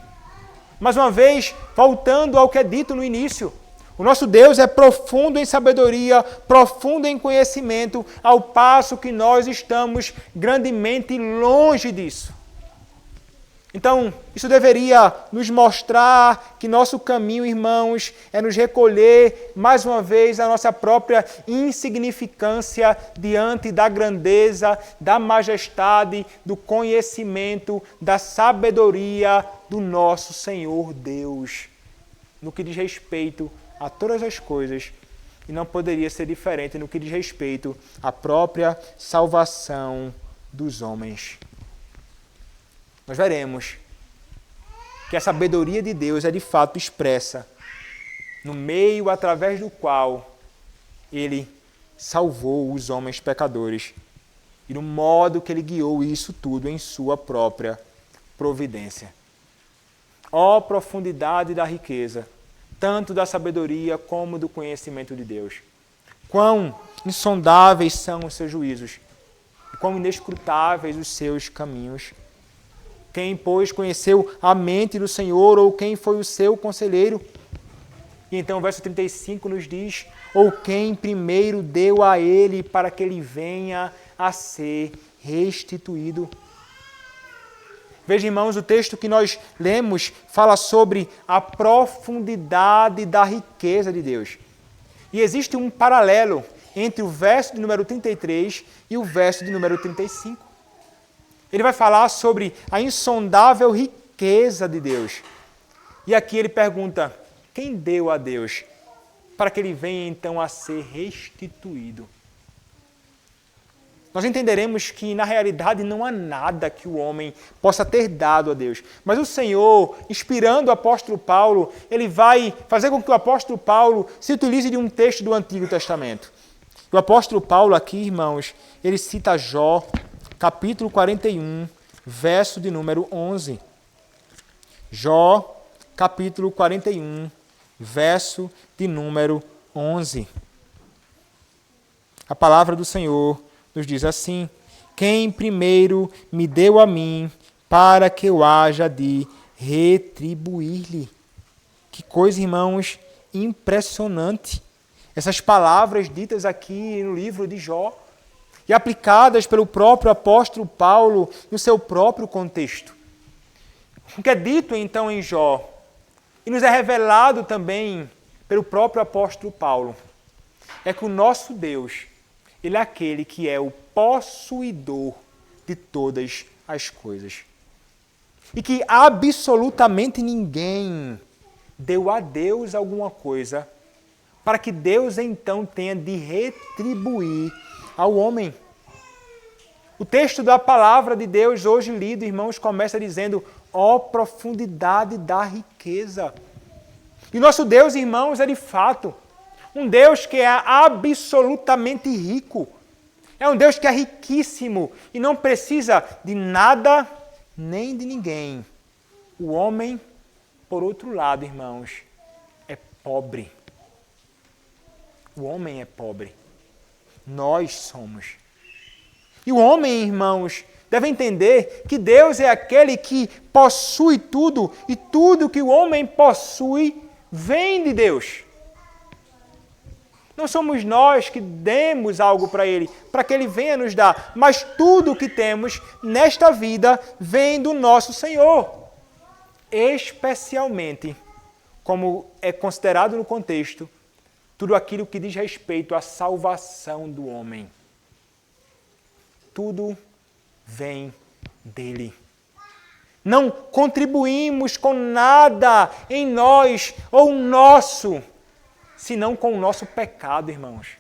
Mais uma vez, voltando ao que é dito no início, o nosso Deus é profundo em sabedoria, profundo em conhecimento, ao passo que nós estamos grandemente longe disso. Então, isso deveria nos mostrar que nosso caminho, irmãos, é nos recolher, mais uma vez, a nossa própria insignificância diante da grandeza, da majestade, do conhecimento, da sabedoria do nosso Senhor Deus, no que diz respeito a todas as coisas, e não poderia ser diferente no que diz respeito à própria salvação dos homens. Nós veremos que a sabedoria de Deus é de fato expressa no meio através do qual Ele salvou os homens pecadores e no modo que Ele guiou isso tudo em sua própria providência. Ó profundidade da riqueza, tanto da sabedoria como do conhecimento de Deus. Quão insondáveis são os seus juízos e quão inescrutáveis os seus caminhos. Quem, pois, conheceu a mente do Senhor, ou quem foi o seu conselheiro? E então o verso 35 nos diz, ou quem primeiro deu a ele para que ele venha a ser restituído. Veja, irmãos, o texto que nós lemos fala sobre a profundidade da riqueza de Deus. E existe um paralelo entre o verso de número 33 e o verso de número 35. Ele vai falar sobre a insondável riqueza de Deus. E aqui ele pergunta, quem deu a Deus para que ele venha então a ser restituído? Nós entenderemos que na realidade não há nada que o homem possa ter dado a Deus. Mas o Senhor, inspirando o apóstolo Paulo, ele vai fazer com que o apóstolo Paulo se utilize de um texto do Antigo Testamento. O apóstolo Paulo aqui, irmãos, ele cita Jó, capítulo 41, verso de número 11. Jó, capítulo 41, verso de número 11. A palavra do Senhor nos diz assim, quem primeiro me deu a mim para que eu haja de retribuir-lhe. Que coisa, irmãos, impressionante. Essas palavras ditas aqui no livro de Jó, e aplicadas pelo próprio apóstolo Paulo no seu próprio contexto. O que é dito então em Jó, e nos é revelado também pelo próprio apóstolo Paulo, é que o nosso Deus, Ele é aquele que é o possuidor de todas as coisas. E que absolutamente ninguém deu a Deus alguma coisa para que Deus então tenha de retribuir ao homem. O texto da palavra de Deus hoje lido, irmãos, começa dizendo, ó profundidade da riqueza. E nosso Deus, irmãos, é de fato um Deus que é absolutamente rico. É um Deus que é riquíssimo e não precisa de nada nem de ninguém. O homem, por outro lado, irmãos, é pobre. O homem é pobre. Nós somos. E o homem, irmãos, deve entender que Deus é aquele que possui tudo e tudo que o homem possui vem de Deus. Não somos nós que demos algo para Ele, para que Ele venha nos dar, mas tudo o que temos nesta vida vem do nosso Senhor. Especialmente, como é considerado no contexto, tudo aquilo que diz respeito à salvação do homem. Tudo vem dele. Não contribuímos com nada em nós ou nosso, senão com o nosso pecado, irmãos.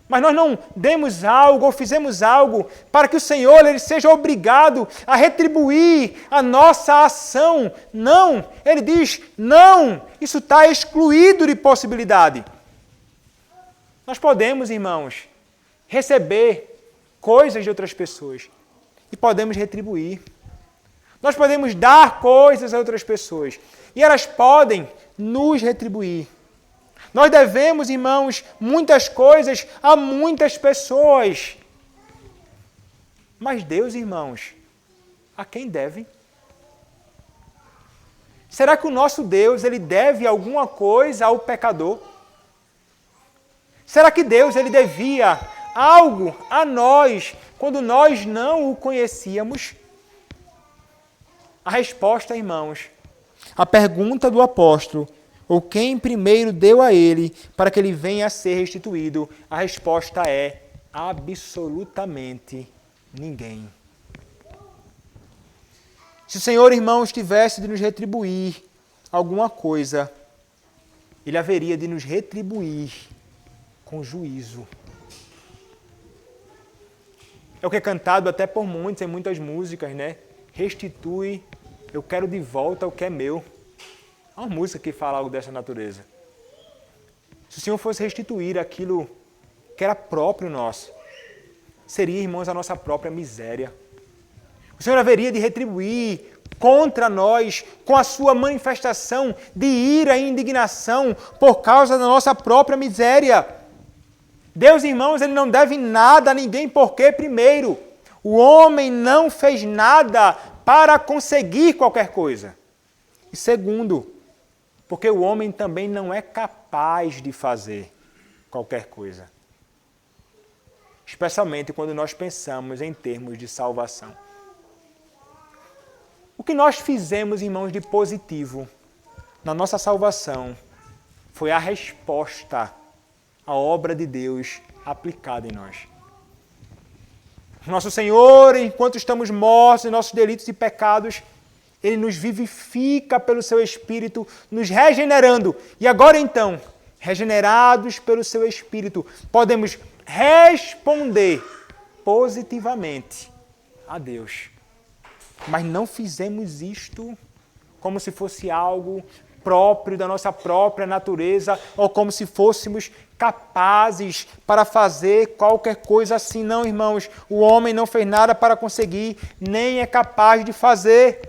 Mas nós não demos algo ou fizemos algo para que o Senhor ele seja obrigado a retribuir a nossa ação. Não, Ele diz, não, isso está excluído de possibilidade. Nós podemos, irmãos, receber coisas de outras pessoas e podemos retribuir. Nós podemos dar coisas a outras pessoas e elas podem nos retribuir. Nós devemos, irmãos, muitas coisas a muitas pessoas. Mas Deus, irmãos, a quem deve? Será que o nosso Deus ele deve alguma coisa ao pecador? Será que Deus ele devia algo a nós quando nós não o conhecíamos? A resposta, irmãos, a pergunta do apóstolo, ou quem primeiro deu a ele para que ele venha a ser restituído, a resposta é absolutamente ninguém. Se o Senhor, irmãos, tivesse de nos retribuir alguma coisa, Ele haveria de nos retribuir com juízo. É o que é cantado até por muitos, em muitas músicas, né? Restitui, eu quero de volta o que é meu. Há uma música que fala algo dessa natureza. Se o Senhor fosse restituir aquilo que era próprio nosso, seria, irmãos, a nossa própria miséria. O Senhor haveria de retribuir contra nós com a sua manifestação de ira e indignação por causa da nossa própria miséria. Deus, irmãos, Ele não deve nada a ninguém porque, primeiro, o homem não fez nada para conseguir qualquer coisa. E segundo, porque o homem também não é capaz de fazer qualquer coisa. Especialmente quando nós pensamos em termos de salvação. O que nós fizemos, irmãos, de positivo na nossa salvação foi a resposta à obra de Deus aplicada em nós. Nosso Senhor, enquanto estamos mortos em nossos delitos e pecados, Ele nos vivifica pelo Seu Espírito, nos regenerando. E agora então, regenerados pelo Seu Espírito, podemos responder positivamente a Deus. Mas não fizemos isto como se fosse algo próprio da nossa própria natureza ou como se fôssemos capazes para fazer qualquer coisa assim. Não, irmãos, o homem não fez nada para conseguir, nem é capaz de fazer.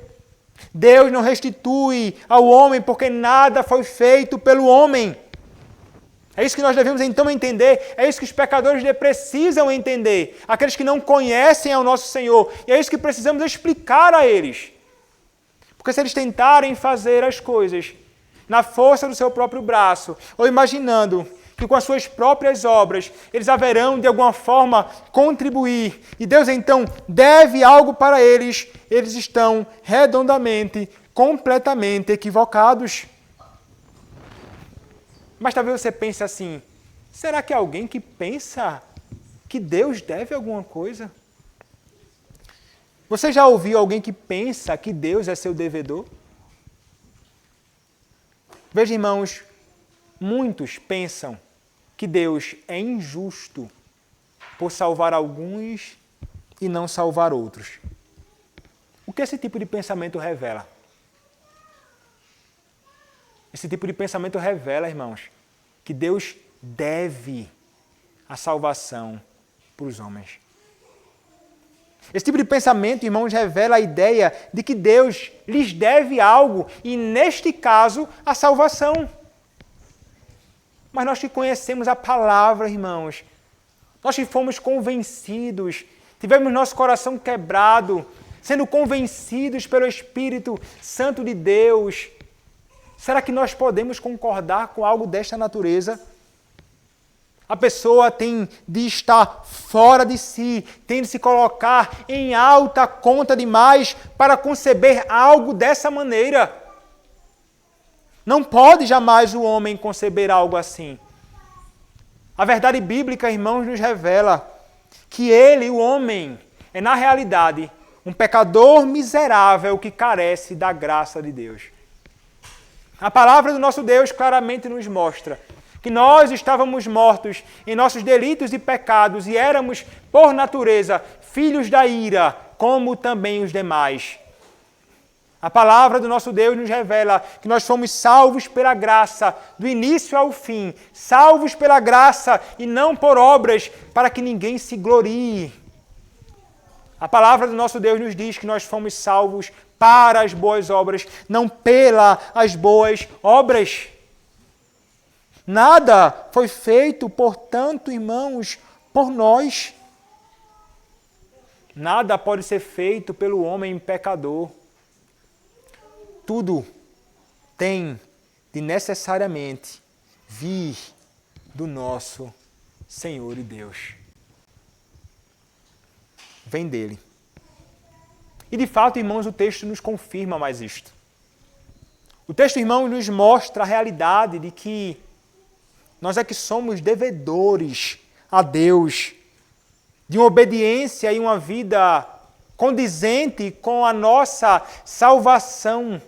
Deus não restitui ao homem porque nada foi feito pelo homem. É isso que nós devemos então entender, é isso que os pecadores precisam entender, aqueles que não conhecem ao nosso Senhor, e é isso que precisamos explicar a eles. Porque se eles tentarem fazer as coisas na força do seu próprio braço, ou imaginando que com as suas próprias obras eles haverão de alguma forma contribuir, e Deus então deve algo para eles, eles estão redondamente, completamente equivocados. Mas talvez você pense assim, será que há alguém que pensa que Deus deve alguma coisa? Você já ouviu alguém que pensa que Deus é seu devedor? Veja, irmãos, muitos pensam que Deus é injusto por salvar alguns e não salvar outros. O que esse tipo de pensamento revela? Esse tipo de pensamento revela, irmãos, que Deus deve a salvação para os homens. Esse tipo de pensamento, irmãos, revela a ideia de que Deus lhes deve algo, e neste caso, a salvação. Mas nós que conhecemos a palavra, irmãos, nós que fomos convencidos, tivemos nosso coração quebrado, sendo convencidos pelo Espírito Santo de Deus, será que nós podemos concordar com algo desta natureza? A pessoa tem de estar fora de si, tem de se colocar em alta conta demais para conceber algo dessa maneira. Não pode jamais o homem conceber algo assim. A verdade bíblica, irmãos, nos revela que ele, o homem, é na realidade um pecador miserável que carece da graça de Deus. A palavra do nosso Deus claramente nos mostra que nós estávamos mortos em nossos delitos e pecados e éramos, por natureza, filhos da ira, como também os demais. A palavra do nosso Deus nos revela que nós fomos salvos pela graça, do início ao fim, salvos pela graça e não por obras, para que ninguém se glorie. A palavra do nosso Deus nos diz que nós fomos salvos para as boas obras, não pelas boas obras. Nada foi feito, portanto, irmãos, por nós. Nada pode ser feito pelo homem pecador. Tudo tem de necessariamente vir do nosso Senhor e Deus. Vem dele. E de fato, irmãos, o texto nos confirma mais isto. O texto, irmãos, nos mostra a realidade de que nós é que somos devedores a Deus de uma obediência e uma vida condizente com a nossa salvação,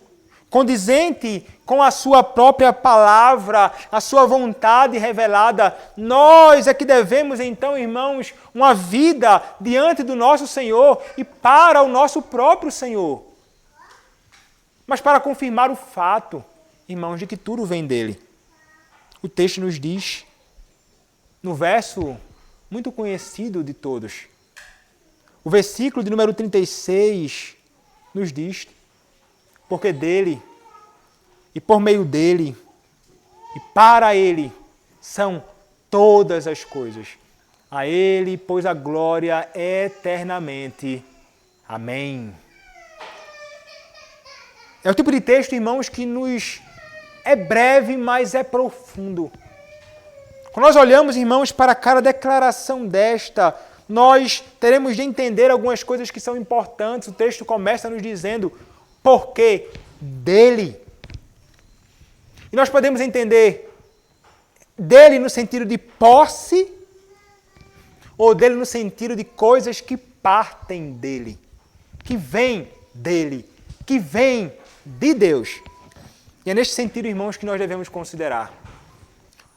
condizente com a sua própria palavra, a sua vontade revelada. Nós é que devemos, então, irmãos, uma vida diante do nosso Senhor e para o nosso próprio Senhor. Mas para confirmar o fato, irmãos, de que tudo vem dele. O texto nos diz, no verso muito conhecido de todos, o versículo de número 36 nos diz: porque dele, e por meio dele, e para ele, são todas as coisas. A ele, pois, a glória eternamente. Amém. É o tipo de texto, irmãos, que nos é breve, mas é profundo. Quando nós olhamos, irmãos, para cada declaração desta, nós teremos de entender algumas coisas que são importantes. O texto começa nos dizendo, porque dele. E nós podemos entender dele no sentido de posse, ou dele no sentido de coisas que partem dele, que vêm dele, que vêm de Deus. E é neste sentido, irmãos, que nós devemos considerar.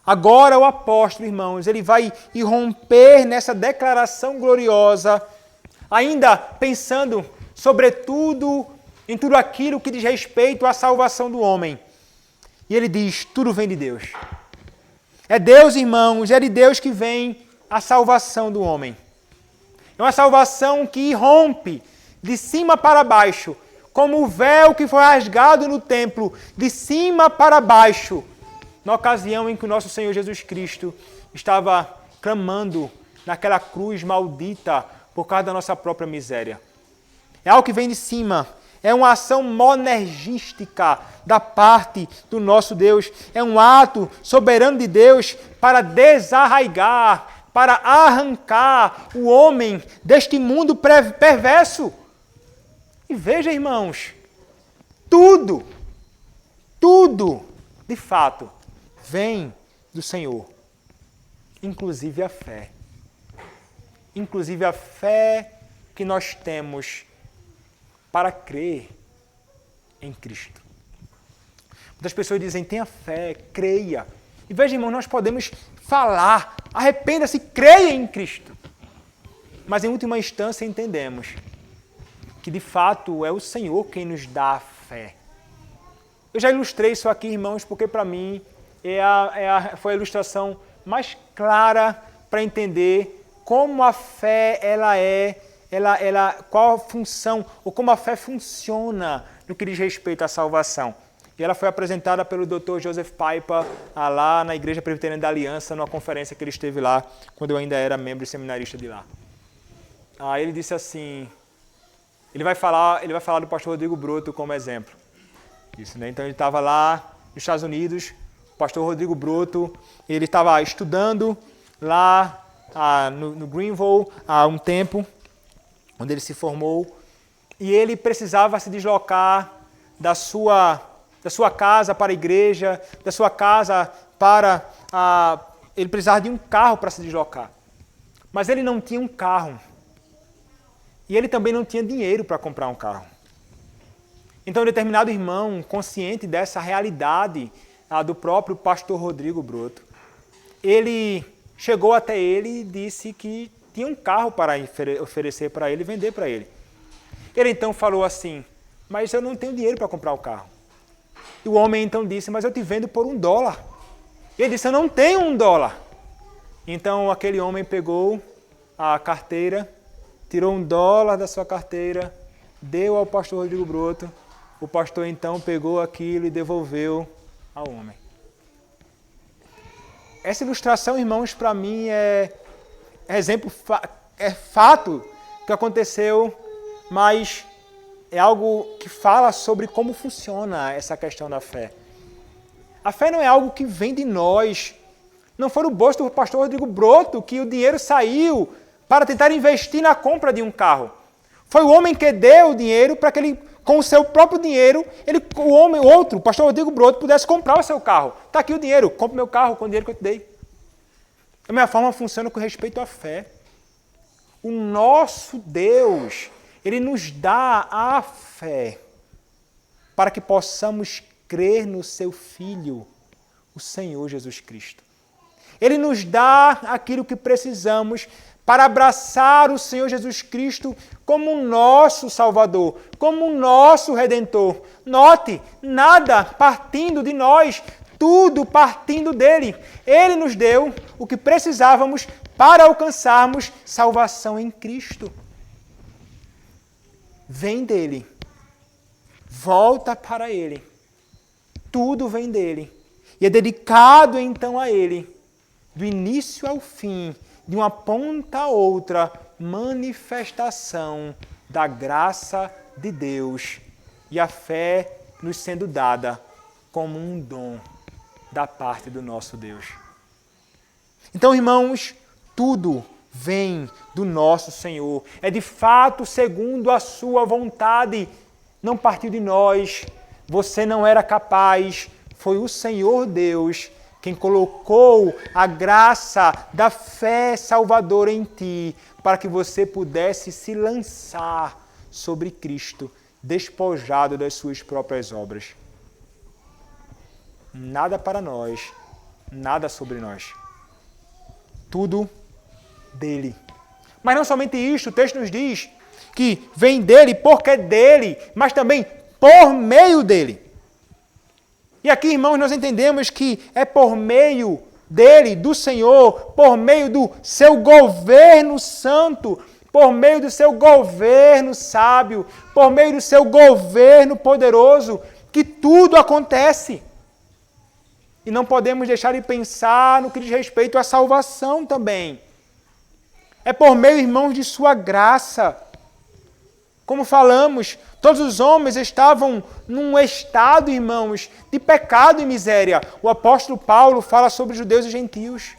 Agora o apóstolo, irmãos, ele vai irromper nessa declaração gloriosa, ainda pensando, sobretudo, em tudo aquilo que diz respeito à salvação do homem. E ele diz, tudo vem de Deus. É Deus, irmãos, é de Deus que vem a salvação do homem. É uma salvação que irrompe de cima para baixo, como o véu que foi rasgado no templo, de cima para baixo, na ocasião em que o nosso Senhor Jesus Cristo estava clamando naquela cruz maldita por causa da nossa própria miséria. É algo que vem de cima. É uma ação monergística da parte do nosso Deus. É um ato soberano de Deus para desarraigar, para arrancar o homem deste mundo perverso. E veja, irmãos, tudo, de fato, vem do Senhor, inclusive a fé. Inclusive a fé que nós temos para crer em Cristo. Muitas pessoas dizem, tenha fé, creia. E veja, irmão, nós podemos falar, arrependa-se, creia em Cristo. Mas em última instância entendemos que de fato é o Senhor quem nos dá a fé. Eu já ilustrei isso aqui, irmãos, porque para mim foi a ilustração mais clara para entender como a fé qual a função, ou como a fé funciona no que diz respeito à salvação. E ela foi apresentada pelo Dr. Joseph Piper lá na Igreja Presbiteriana da Aliança, numa conferência que ele esteve lá, quando eu ainda era membro e seminarista de lá. Ele disse assim, ele vai falar do pastor Rodrigo Broto como exemplo. Isso, né? Então ele estava lá nos Estados Unidos, o pastor Rodrigo Broto, ele estava estudando lá no Greenville há um tempo, onde ele se formou, e ele precisava se deslocar da sua casa para a igreja, da sua casa para ele precisava de um carro para se deslocar. Mas ele não tinha um carro. E ele também não tinha dinheiro para comprar um carro. Então, um determinado irmão, consciente dessa realidade do próprio pastor Rodrigo Broto, ele chegou até ele e disse que tinha um carro para oferecer para ele e vender para ele. Ele então falou assim, mas eu não tenho dinheiro para comprar o carro. E o homem então disse, mas eu te vendo por $1. E ele disse, eu não tenho $1. Então aquele homem pegou a carteira, tirou $1 da sua carteira, deu ao pastor Rodrigo Broto. O pastor então pegou aquilo e devolveu ao homem. Essa ilustração, irmãos, para mim é exemplo, é fato que aconteceu, mas é algo que fala sobre como funciona essa questão da fé. A fé não é algo que vem de nós. Não foi no bolso do pastor Rodrigo Broto que o dinheiro saiu para tentar investir na compra de um carro. Foi o homem que deu o dinheiro para que ele, com o seu próprio dinheiro, o pastor Rodrigo Broto, pudesse comprar o seu carro. Está aqui o dinheiro, compre meu carro com o dinheiro que eu te dei. Da mesma forma funciona com respeito à fé. O nosso Deus, Ele nos dá a fé para que possamos crer no Seu Filho, o Senhor Jesus Cristo. Ele nos dá aquilo que precisamos para abraçar o Senhor Jesus Cristo como o nosso Salvador, como o nosso Redentor. Note, nada partindo de nós, tudo partindo dele. Ele nos deu o que precisávamos para alcançarmos salvação em Cristo. Vem dele, volta para ele, tudo vem dele. E é dedicado então a ele, do início ao fim, de uma ponta a outra, manifestação da graça de Deus e a fé nos sendo dada como um dom da parte do nosso Deus. Então, irmãos, tudo vem do nosso Senhor. É de fato segundo a sua vontade. Não partiu de nós. Você não era capaz. Foi o Senhor Deus quem colocou a graça da fé salvadora em ti, para que você pudesse se lançar sobre Cristo, despojado das suas próprias obras. Nada para nós, nada sobre nós. Tudo dele. Mas não somente isto, o texto nos diz que vem dele porque é dele, mas também por meio dele. E aqui, irmãos, nós entendemos que é por meio dele, do Senhor, por meio do seu governo santo, por meio do seu governo sábio, por meio do seu governo poderoso, que tudo acontece. E não podemos deixar de pensar no que diz respeito à salvação também. É por meio, irmãos, de sua graça. Como falamos, todos os homens estavam num estado, irmãos, de pecado e miséria. O apóstolo Paulo fala sobre judeus e gentios.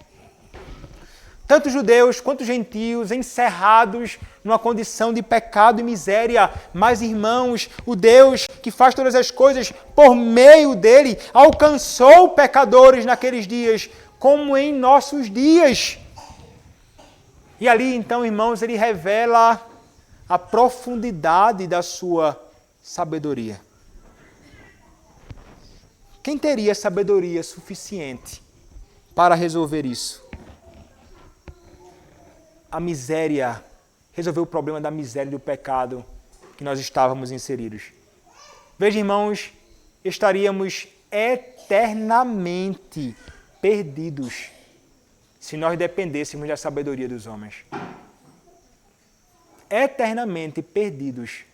Tanto judeus quanto gentios encerrados numa condição de pecado e miséria. Mas, irmãos, o Deus que faz todas as coisas por meio dele alcançou pecadores naqueles dias, como em nossos dias. E ali, então, irmãos, ele revela a profundidade da sua sabedoria. Quem teria sabedoria suficiente para resolver isso? A miséria, resolver o problema da miséria e do pecado que nós estávamos inseridos. Veja, irmãos, estaríamos eternamente perdidos se nós dependêssemos da sabedoria dos homens. Eternamente perdidos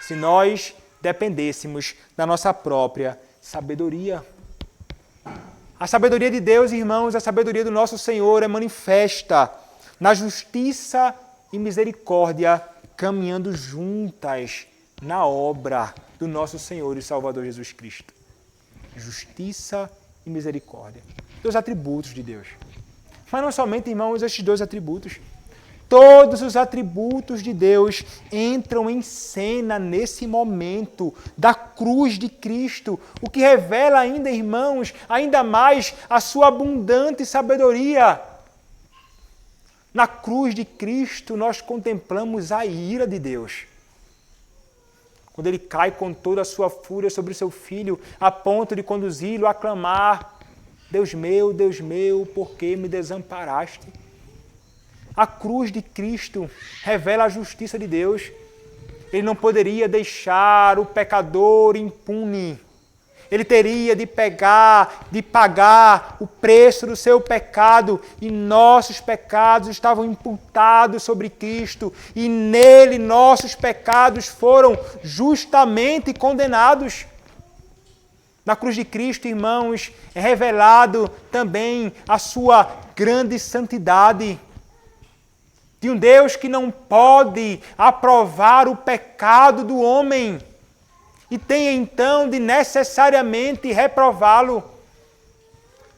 se nós dependêssemos da nossa própria sabedoria. A sabedoria de Deus, irmãos, a sabedoria do nosso Senhor é manifesta na justiça e misericórdia, caminhando juntas na obra do nosso Senhor e Salvador Jesus Cristo. Justiça e misericórdia. Dois atributos de Deus. Mas não somente, irmãos, estes dois atributos. Todos os atributos de Deus entram em cena nesse momento da cruz de Cristo, o que revela ainda, irmãos, ainda mais a sua abundante sabedoria. Na cruz de Cristo nós contemplamos a ira de Deus. Quando ele cai com toda a sua fúria sobre o seu filho, a ponto de conduzi-lo a clamar: Deus meu, por que me desamparaste? A cruz de Cristo revela a justiça de Deus. Ele não poderia deixar o pecador impune. Ele teria de pagar o preço do seu pecado, e nossos pecados estavam imputados sobre Cristo, e nele nossos pecados foram justamente condenados. Na cruz de Cristo, irmãos, é revelado também a sua grande santidade. De um Deus que não pode aprovar o pecado do homem e tem então de necessariamente reprová-lo.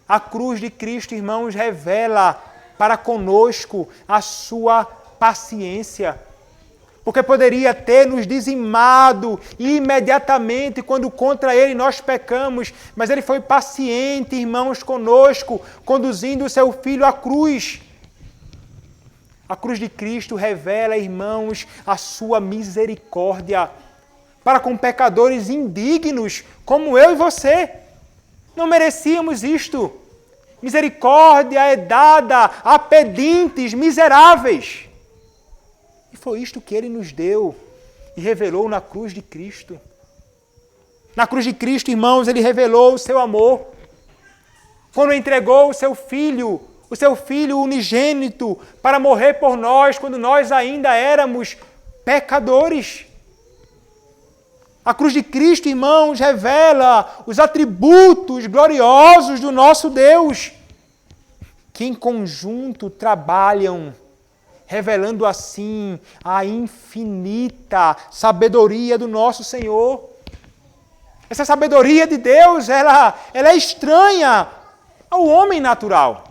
A cruz de Cristo, irmãos, revela para conosco a sua paciência. Porque poderia ter nos dizimado imediatamente quando contra Ele nós pecamos, mas Ele foi paciente, irmãos, conosco, conduzindo o seu Filho à cruz. A cruz de Cristo revela, irmãos, a sua misericórdia para com pecadores indignos, como eu e você. Não merecíamos isto. Misericórdia é dada a pedintes miseráveis. E foi isto que Ele nos deu e revelou na cruz de Cristo. Na cruz de Cristo, irmãos, Ele revelou o seu amor. Quando entregou o seu Filho unigênito, para morrer por nós, quando nós ainda éramos pecadores. A cruz de Cristo, irmãos, revela os atributos gloriosos do nosso Deus, que em conjunto trabalham, revelando assim a infinita sabedoria do nosso Senhor. Essa sabedoria de Deus, ela é estranha ao homem natural.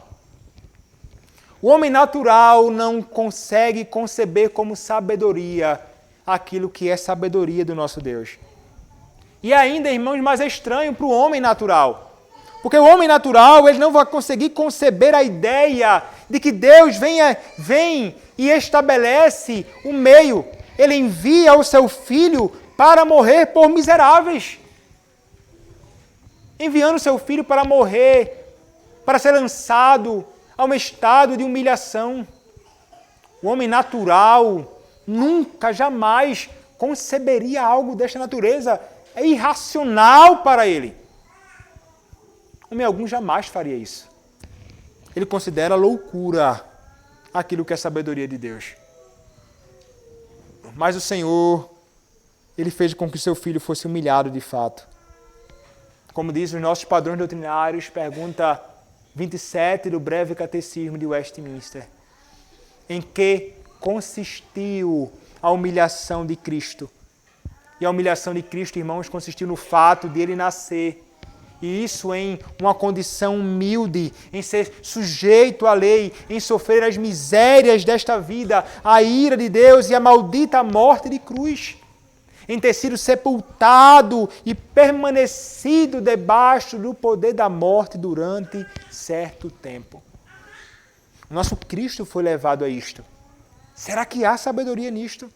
O homem natural não consegue conceber como sabedoria aquilo que é sabedoria do nosso Deus. E ainda, irmãos, mais é estranho para o homem natural. Porque o homem natural, ele não vai conseguir conceber a ideia de que Deus vem e estabelece um meio. Ele envia o seu Filho para morrer por miseráveis. Enviando o seu Filho para morrer, para ser lançado a um estado de humilhação. O homem natural nunca, jamais conceberia algo desta natureza. É irracional para ele. Homem algum jamais faria isso. Ele considera loucura aquilo que é sabedoria de Deus. Mas o Senhor, Ele fez com que o seu Filho fosse humilhado de fato. Como dizem os nossos padrões doutrinários, pergunta 27 do breve catecismo de Westminster. Em que consistiu a humilhação de Cristo? E a humilhação de Cristo, irmãos, consistiu no fato de Ele nascer. E isso em uma condição humilde, em ser sujeito à lei, em sofrer as misérias desta vida, a ira de Deus e a maldita morte de cruz. Em ter sido sepultado e permanecido debaixo do poder da morte durante certo tempo. O nosso Cristo foi levado a isto. Será que há sabedoria nisto?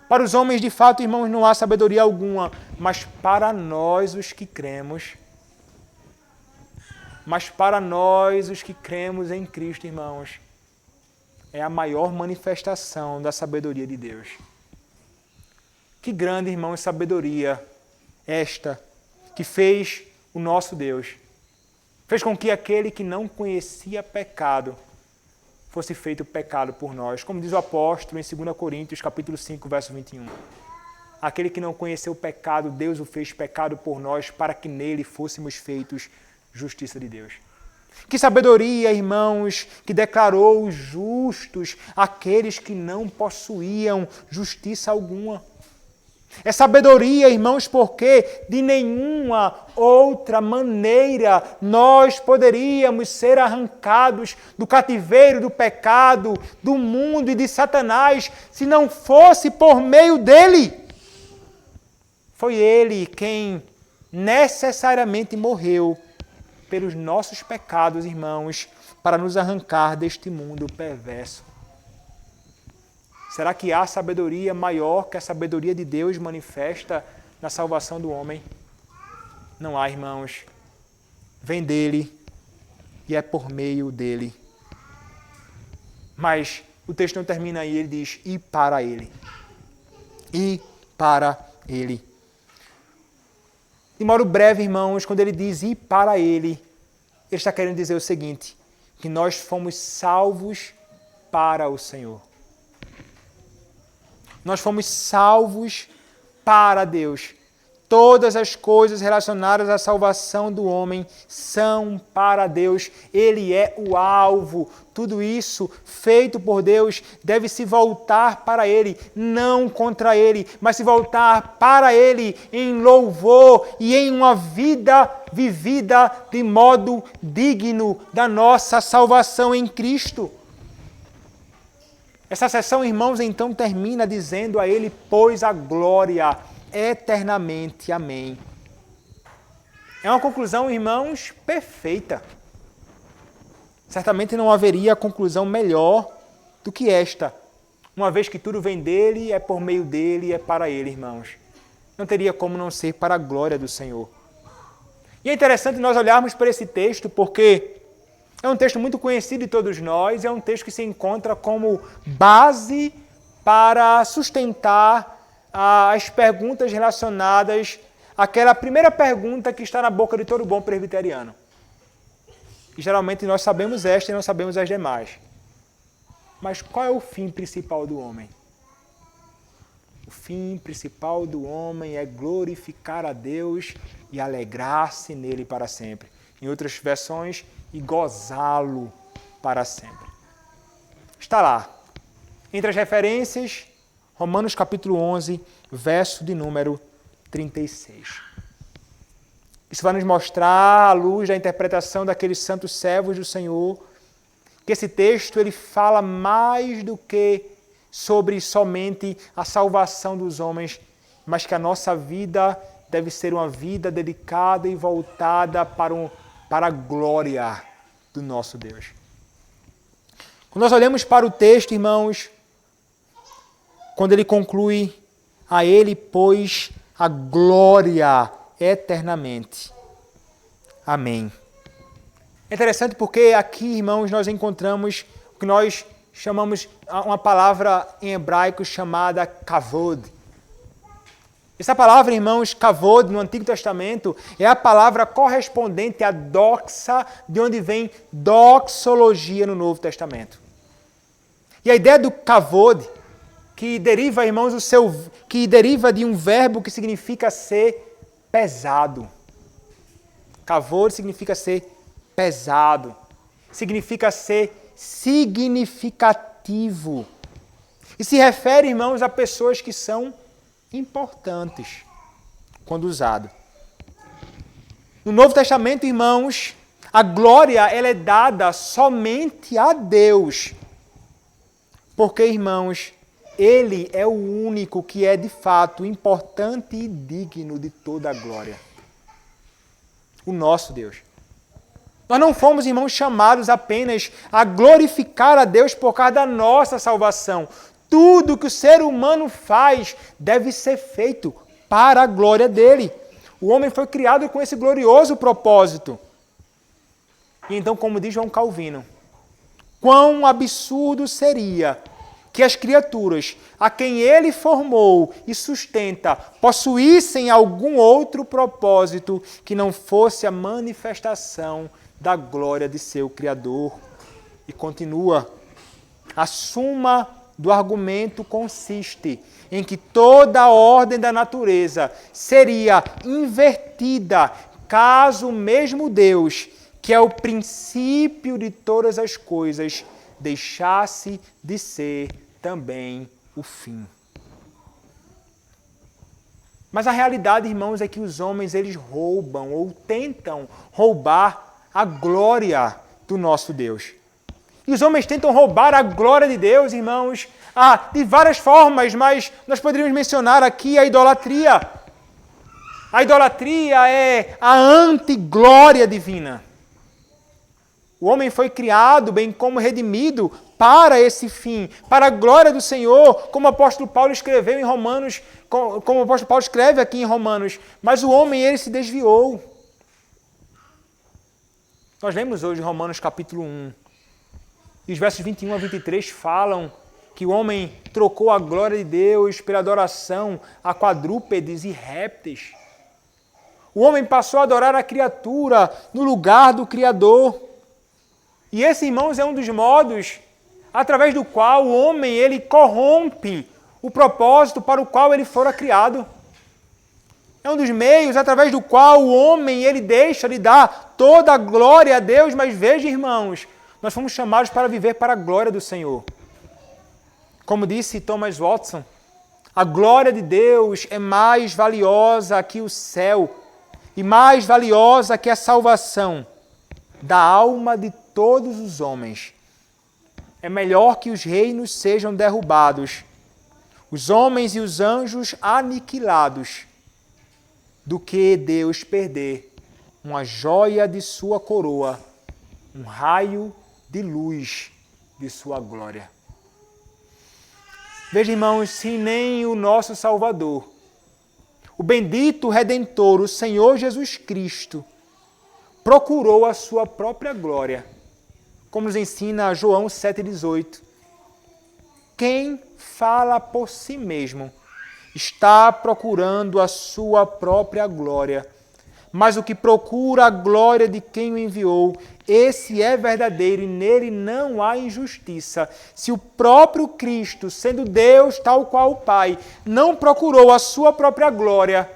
Para os homens, de fato, irmãos, não há sabedoria alguma, mas para nós, os que cremos, em Cristo, irmãos, é a maior manifestação da sabedoria de Deus. Que grande, irmãos, sabedoria esta que fez o nosso Deus. Fez com que aquele que não conhecia pecado fosse feito pecado por nós. Como diz o apóstolo em 2 Coríntios, capítulo 5, verso 21. Aquele que não conheceu o pecado, Deus o fez pecado por nós, para que nele fôssemos feitos justiça de Deus. Que sabedoria, irmãos, que declarou justos aqueles que não possuíam justiça alguma. É sabedoria, irmãos, porque de nenhuma outra maneira nós poderíamos ser arrancados do cativeiro do pecado, do mundo e de Satanás, se não fosse por meio dele. Foi ele quem necessariamente morreu pelos nossos pecados, irmãos, para nos arrancar deste mundo perverso. Será que há sabedoria maior que a sabedoria de Deus manifesta na salvação do homem? Não há, irmãos. Vem dele e é por meio dele. Mas o texto não termina aí, ele diz, e para ele. E para ele. De modo breve, irmãos, quando ele diz e para ele, ele está querendo dizer o seguinte, que nós fomos salvos para o Senhor. Nós fomos salvos para Deus. Todas as coisas relacionadas à salvação do homem são para Deus. Ele é o alvo. Tudo isso feito por Deus deve se voltar para Ele, não contra Ele, mas se voltar para Ele em louvor e em uma vida vivida de modo digno da nossa salvação em Cristo. Essa sessão, irmãos, então termina dizendo a Ele, pois a glória eternamente. Amém. É uma conclusão, irmãos, perfeita. Certamente não haveria conclusão melhor do que esta. Uma vez que tudo vem dele, é por meio dele, é para ele, irmãos. Não teria como não ser para a glória do Senhor. E é interessante nós olharmos para esse texto, porque é um texto muito conhecido de todos nós, é um texto que se encontra como base para sustentar as perguntas relacionadas àquela primeira pergunta que está na boca de todo bom presbiteriano. E geralmente nós sabemos esta e não sabemos as demais. Mas qual é o fim principal do homem? O fim principal do homem é glorificar a Deus e alegrar-se nele para sempre. Em outras versões, e gozá-lo para sempre. Está lá. Entre as referências, Romanos capítulo 11, verso de número 36. Isso vai nos mostrar, à luz da interpretação daqueles santos servos do Senhor, que esse texto ele fala mais do que sobre somente a salvação dos homens, mas que a nossa vida deve ser uma vida dedicada e voltada para a glória do nosso Deus. Quando nós olhamos para o texto, irmãos, quando ele conclui, a ele, pois, a glória eternamente. Amém. É interessante porque aqui, irmãos, nós encontramos o que nós chamamos uma palavra em hebraico chamada kavod. Essa palavra, irmãos, kavod, no Antigo Testamento, é a palavra correspondente à doxa, de onde vem doxologia no Novo Testamento. E a ideia do kavod, que deriva, irmãos, que deriva de um verbo que significa ser pesado. Kavod significa ser pesado, significa ser significativo. E se refere, irmãos, a pessoas que são importantes, quando usado. No Novo Testamento, irmãos, a glória ela é dada somente a Deus. Porque, irmãos, Ele é o único que é, de fato, importante e digno de toda a glória. O nosso Deus. Nós não fomos, irmãos, chamados apenas a glorificar a Deus por causa da nossa salvação. Tudo que o ser humano faz deve ser feito para a glória dele. O homem foi criado com esse glorioso propósito. E então, como diz João Calvino, quão absurdo seria que as criaturas a quem ele formou e sustenta possuíssem algum outro propósito que não fosse a manifestação da glória de seu Criador. E continua, a suma do argumento consiste em que toda a ordem da natureza seria invertida caso o mesmo Deus, que é o princípio de todas as coisas, deixasse de ser também o fim. Mas a realidade, irmãos, é que os homens eles roubam ou tentam roubar a glória do nosso Deus. E os homens tentam roubar a glória de Deus, irmãos, de várias formas, mas nós poderíamos mencionar aqui a idolatria. A idolatria é a antiglória divina. O homem foi criado, bem como redimido, para esse fim, para a glória do Senhor, como o apóstolo Paulo escreveu em Romanos, como o apóstolo Paulo escreve aqui em Romanos. Mas o homem, ele se desviou. Nós lemos hoje Romanos capítulo 1. E os versos 21 a 23 falam que o homem trocou a glória de Deus pela adoração a quadrúpedes e répteis. O homem passou a adorar a criatura no lugar do Criador. E esse, irmãos, é um dos modos através do qual o homem ele corrompe o propósito para o qual ele fora criado. É um dos meios através do qual o homem ele deixa de dar toda a glória a Deus. Mas veja, irmãos, nós fomos chamados para viver para a glória do Senhor. Como disse Thomas Watson, a glória de Deus é mais valiosa que o céu e mais valiosa que a salvação da alma de todos os homens. É melhor que os reinos sejam derrubados, os homens e os anjos aniquilados, do que Deus perder uma joia de sua coroa, um raio de luz de sua glória. Veja, irmãos, se nem o nosso Salvador, o bendito Redentor, o Senhor Jesus Cristo, procurou a sua própria glória, como nos ensina João 7,18. Quem fala por si mesmo está procurando a sua própria glória, mas o que procura a glória de quem o enviou, esse é verdadeiro e nele não há injustiça. Se o próprio Cristo, sendo Deus tal qual o Pai, não procurou a sua própria glória,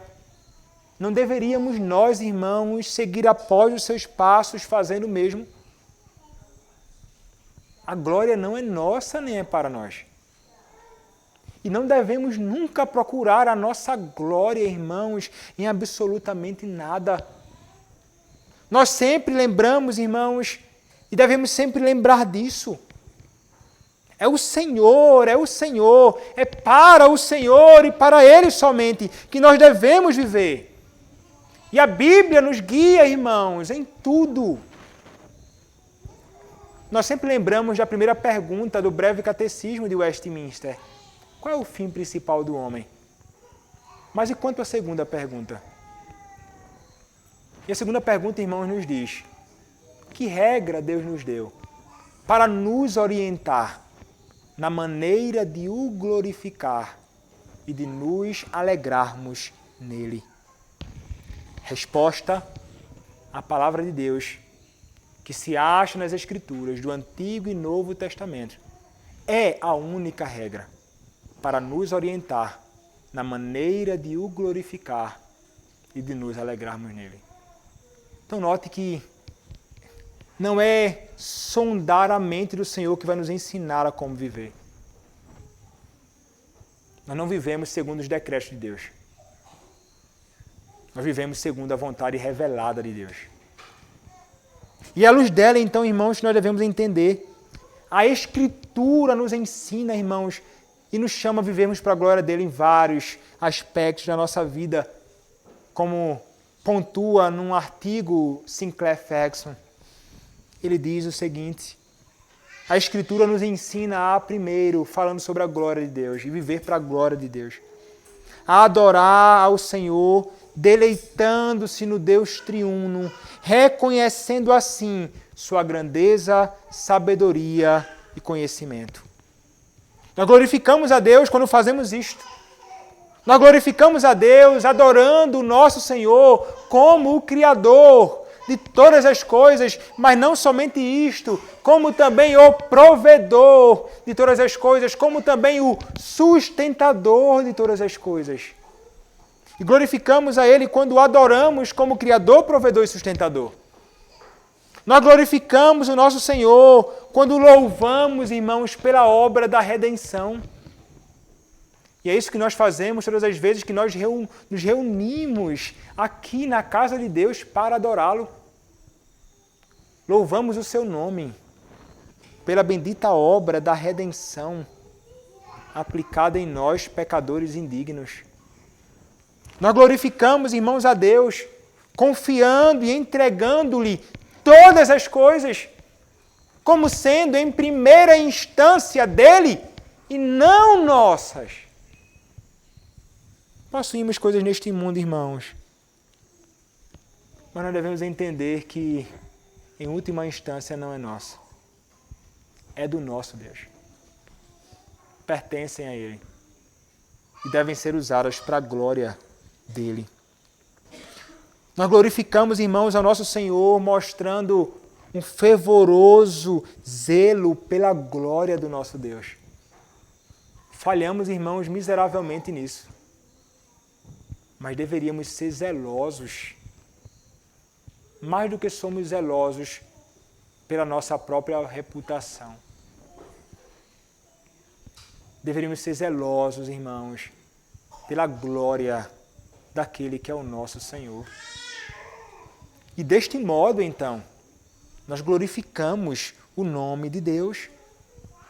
não deveríamos nós, irmãos, seguir após os seus passos fazendo o mesmo? A glória não é nossa nem é para nós. E não devemos nunca procurar a nossa glória, irmãos, em absolutamente nada. Nós sempre lembramos, irmãos, e devemos sempre lembrar disso. É o Senhor, é para o Senhor e para Ele somente que nós devemos viver. E a Bíblia nos guia, irmãos, em tudo. Nós sempre lembramos da primeira pergunta do breve catecismo de Westminster. Qual é o fim principal do homem? Mas e quanto à segunda pergunta? E a segunda pergunta, irmãos, nos diz: que regra Deus nos deu para nos orientar na maneira de o glorificar e de nos alegrarmos nele? Resposta: a palavra de Deus, que se acha nas Escrituras do Antigo e Novo Testamento, é a única regra para nos orientar na maneira de o glorificar e de nos alegrarmos nele. Então note que não é sondar a mente do Senhor que vai nos ensinar a como viver. Nós não vivemos segundo os decretos de Deus. Nós vivemos segundo a vontade revelada de Deus. E à luz dela, então, irmãos, nós devemos entender. A Escritura nos ensina, irmãos, e nos chama a vivermos para a glória dele em vários aspectos da nossa vida, como pontua num artigo Sinclair Ferguson. Ele diz o seguinte: a Escritura nos ensina a, primeiro, falando sobre a glória de Deus, e viver para a glória de Deus, a adorar ao Senhor, deleitando-se no Deus triuno, reconhecendo assim sua grandeza, sabedoria e conhecimento. Nós glorificamos a Deus quando fazemos isto. Nós glorificamos a Deus adorando o nosso Senhor como o Criador de todas as coisas, mas não somente isto, como também o provedor de todas as coisas, como também o sustentador de todas as coisas. E glorificamos a Ele quando o adoramos como Criador, provedor e sustentador. Nós glorificamos o nosso Senhor quando louvamos, irmãos, pela obra da redenção. E é isso que nós fazemos todas as vezes que nós nos reunimos aqui na casa de Deus para adorá-lo. Louvamos o seu nome pela bendita obra da redenção aplicada em nós, pecadores indignos. Nós glorificamos, irmãos, a Deus, confiando e entregando-lhe todas as coisas, como sendo em primeira instância dele e não nossas. Possuímos coisas neste mundo, irmãos, mas nós devemos entender que, em última instância, não é nossa. É do nosso Deus. Pertencem a Ele e devem ser usadas para a glória dele. Nós glorificamos, irmãos, ao nosso Senhor, mostrando um fervoroso zelo pela glória do nosso Deus. Falhamos, irmãos, miseravelmente nisso. mas deveríamos ser zelosos, mais do que somos zelosos pela nossa própria reputação. Deveríamos ser zelosos, irmãos, pela glória daquele que é o nosso Senhor. E deste modo, então, nós glorificamos o nome de Deus.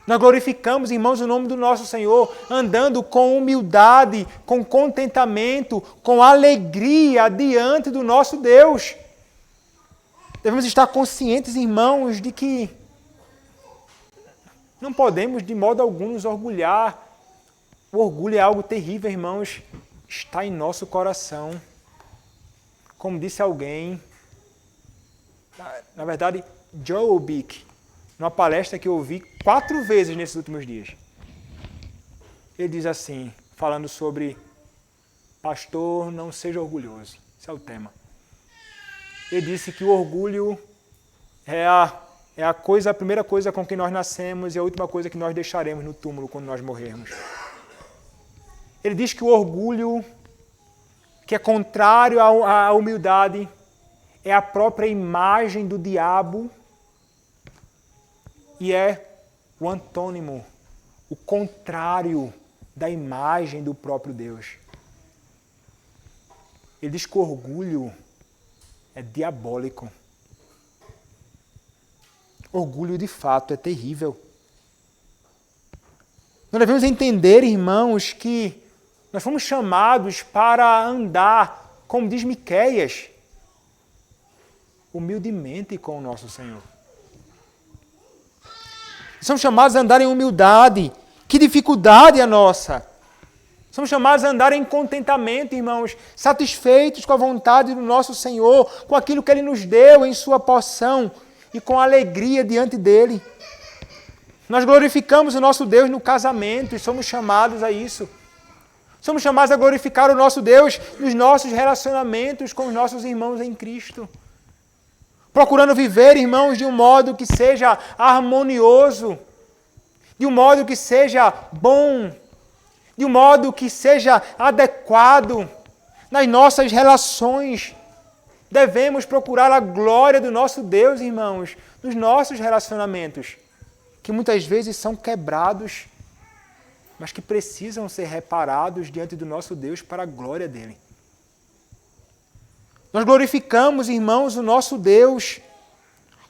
Nós glorificamos, irmãos, o nome do nosso Senhor, andando com humildade, com contentamento, com alegria diante do nosso Deus. Devemos estar conscientes, irmãos, de que não podemos de modo algum nos orgulhar. O orgulho é algo terrível, irmãos. Está em nosso coração. Como disse alguém, na verdade, Joel Bick, numa palestra que eu ouvi 4 vezes nesses últimos dias. Ele diz assim, falando sobre pastor, não seja orgulhoso. Esse é o tema. Ele disse que o orgulho é a primeira coisa com que nós nascemos e a última coisa que nós deixaremos no túmulo quando nós morrermos. Ele diz que o orgulho, que é contrário à humildade, é a própria imagem do diabo e é o antônimo, o contrário da imagem do próprio Deus. Ele diz que o orgulho é diabólico. Orgulho, de fato, é terrível. Nós devemos entender, irmãos, que nós fomos chamados para andar, como diz Miqueias, humildemente com o nosso Senhor. Somos chamados a andar em humildade. Que dificuldade a nossa! Somos chamados a andar em contentamento, irmãos, satisfeitos com a vontade do nosso Senhor, com aquilo que Ele nos deu em sua porção e com alegria diante dEle. Nós glorificamos o nosso Deus no casamento e somos chamados a isso. Somos chamados a glorificar o nosso Deus nos nossos relacionamentos com os nossos irmãos em Cristo. Procurando viver, irmãos, de um modo que seja harmonioso, de um modo que seja bom, de um modo que seja adequado nas nossas relações. Devemos procurar a glória do nosso Deus, irmãos, nos nossos relacionamentos, que muitas vezes são quebrados, mas que precisam ser reparados diante do nosso Deus para a glória dele. Nós glorificamos, irmãos, o nosso Deus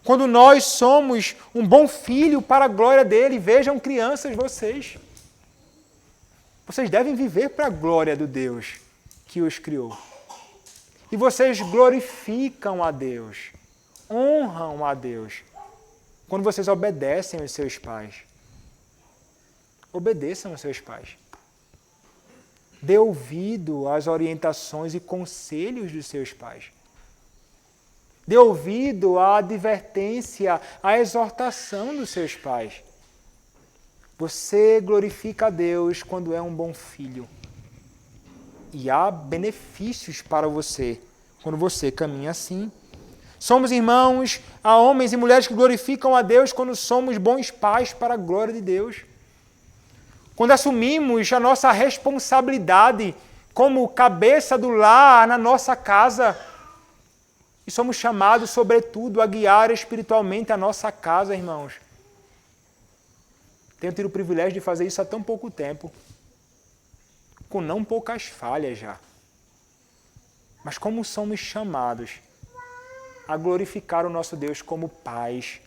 quando nós somos um bom filho para a glória dele. Vejam, crianças, vocês devem viver para a glória do Deus que os criou. E vocês glorificam a Deus, honram a Deus, quando vocês obedecem aos seus pais. Obedeçam aos seus pais. Dê ouvido às orientações e conselhos dos seus pais. Dê ouvido à advertência, à exortação dos seus pais. Você glorifica a Deus quando é um bom filho. E há benefícios para você quando você caminha assim. Somos irmãos, há homens e mulheres que glorificam a Deus quando somos bons pais para a glória de Deus. Quando assumimos a nossa responsabilidade como cabeça do lar na nossa casa, e somos chamados, sobretudo, a guiar espiritualmente a nossa casa, irmãos. Tenho tido o privilégio de fazer isso há tão pouco tempo, com não poucas falhas já. Mas como somos chamados a glorificar o nosso Deus como pais,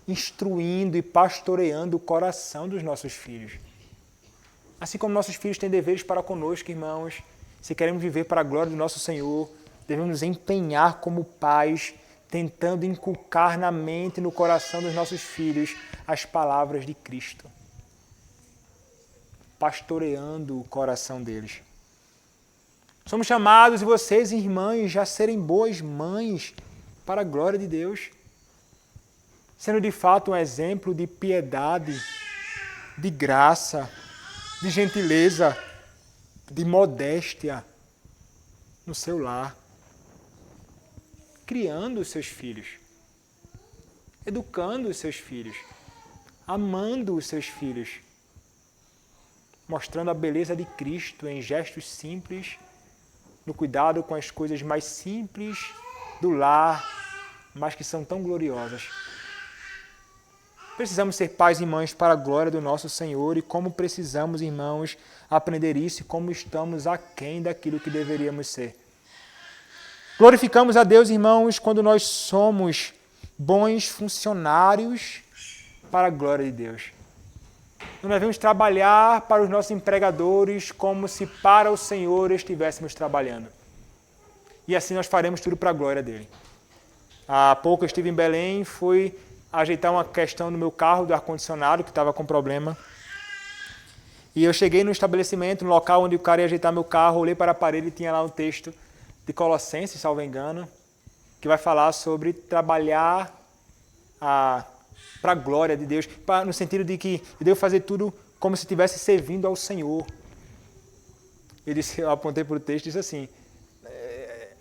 instruindo e pastoreando o coração dos nossos filhos. Assim como nossos filhos têm deveres para conosco, irmãos, se queremos viver para a glória do nosso Senhor, devemos nos empenhar como pais, tentando inculcar na mente e no coração dos nossos filhos as palavras de Cristo, pastoreando o coração deles. Somos chamados, e vocês, irmãs, a serem boas mães para a glória de Deus, sendo de fato um exemplo de piedade, de graça, de gentileza, de modéstia no seu lar, criando os seus filhos, educando os seus filhos, amando os seus filhos, mostrando a beleza de Cristo em gestos simples, no cuidado com as coisas mais simples do lar, mas que são tão gloriosas. Precisamos ser pais e mães para a glória do nosso Senhor e como precisamos, irmãos, aprender isso e como estamos aquém daquilo que deveríamos ser. Glorificamos a Deus, irmãos, quando nós somos bons funcionários para a glória de Deus. Não devemos trabalhar para os nossos empregadores como se para o Senhor estivéssemos trabalhando. E assim nós faremos tudo para a glória dele. Há pouco eu estive em Belém, fui ajeitar uma questão no meu carro do ar-condicionado, que estava com problema. E eu cheguei no estabelecimento, no local onde o cara ia ajeitar meu carro, olhei para a parede e tinha lá um texto de Colossenses, salvo engano, que vai falar sobre trabalhar para a glória de Deus, no sentido de que eu devo fazer tudo como se estivesse servindo ao Senhor. Eu apontei para o texto e disse assim,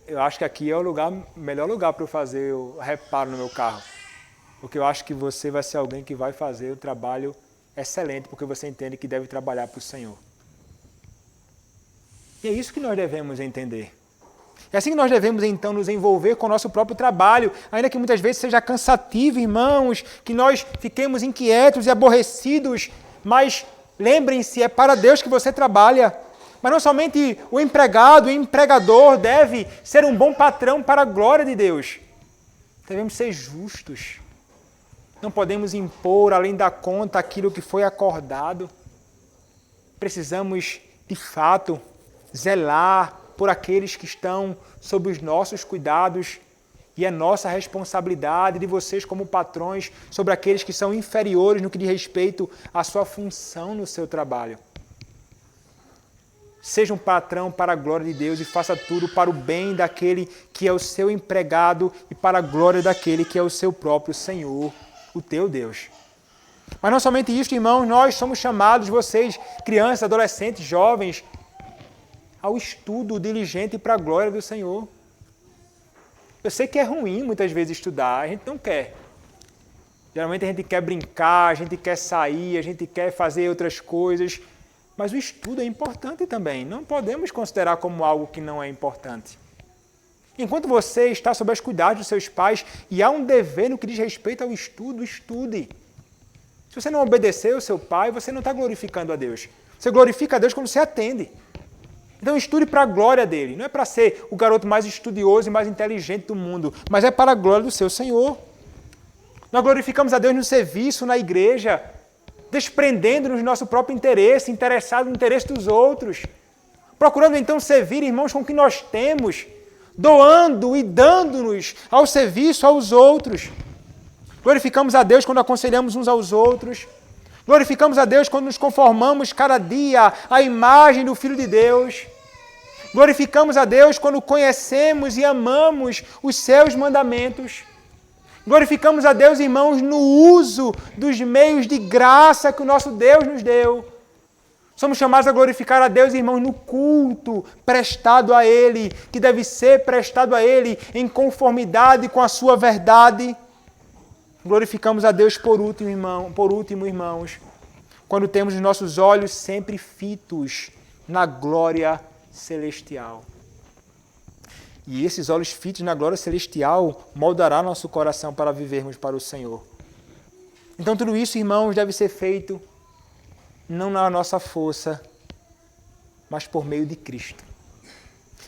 eu acho que aqui é o melhor lugar para eu fazer o reparo no meu carro. Porque eu acho que você vai ser alguém que vai fazer o trabalho excelente, porque você entende que deve trabalhar para o Senhor. E é isso que nós devemos entender. É assim que nós devemos, então, nos envolver com o nosso próprio trabalho, ainda que muitas vezes seja cansativo, irmãos, que nós fiquemos inquietos e aborrecidos, mas lembrem-se, é para Deus que você trabalha. Mas não somente o empregado, o empregador deve ser um bom patrão para a glória de Deus. Devemos ser justos. Não podemos impor, além da conta, aquilo que foi acordado. Precisamos, de fato, zelar por aqueles que estão sob os nossos cuidados e é nossa responsabilidade de vocês como patrões sobre aqueles que são inferiores no que diz respeito à sua função no seu trabalho. Seja um patrão para a glória de Deus e faça tudo para o bem daquele que é o seu empregado e para a glória daquele que é o seu próprio Senhor, o teu Deus. Mas não somente isso, irmãos, nós somos chamados, vocês, crianças, adolescentes, jovens, ao estudo diligente para a glória do Senhor. Eu sei que é ruim muitas vezes estudar, a gente não quer. Geralmente a gente quer brincar, a gente quer sair, a gente quer fazer outras coisas, mas o estudo é importante também. Não podemos considerar como algo que não é importante. Enquanto você está sob os cuidados dos seus pais e há um dever no que diz respeito ao estudo, estude. Se você não obedecer ao seu pai, você não está glorificando a Deus. Você glorifica a Deus quando você atende. Então estude para a glória dele. Não é para ser o garoto mais estudioso e mais inteligente do mundo, mas é para a glória do seu Senhor. Nós glorificamos a Deus no serviço, na igreja, desprendendo-nos do nosso próprio interesse, interessado no interesse dos outros. Procurando então servir, irmãos, com o que nós temos, doando e dando-nos ao serviço aos outros. Glorificamos a Deus quando aconselhamos uns aos outros. Glorificamos a Deus quando nos conformamos cada dia à imagem do Filho de Deus. Glorificamos a Deus quando conhecemos e amamos os seus mandamentos. Glorificamos a Deus, irmãos, no uso dos meios de graça que o nosso Deus nos deu. Somos chamados a glorificar a Deus, irmãos, no culto prestado a Ele, que deve ser prestado a Ele em conformidade com a sua verdade. Glorificamos a Deus por último, irmãos, quando temos os nossos olhos sempre fitos na glória celestial. E esses olhos fitos na glória celestial moldará nosso coração para vivermos para o Senhor. Então tudo isso, irmãos, deve ser feito não na nossa força, mas por meio de Cristo.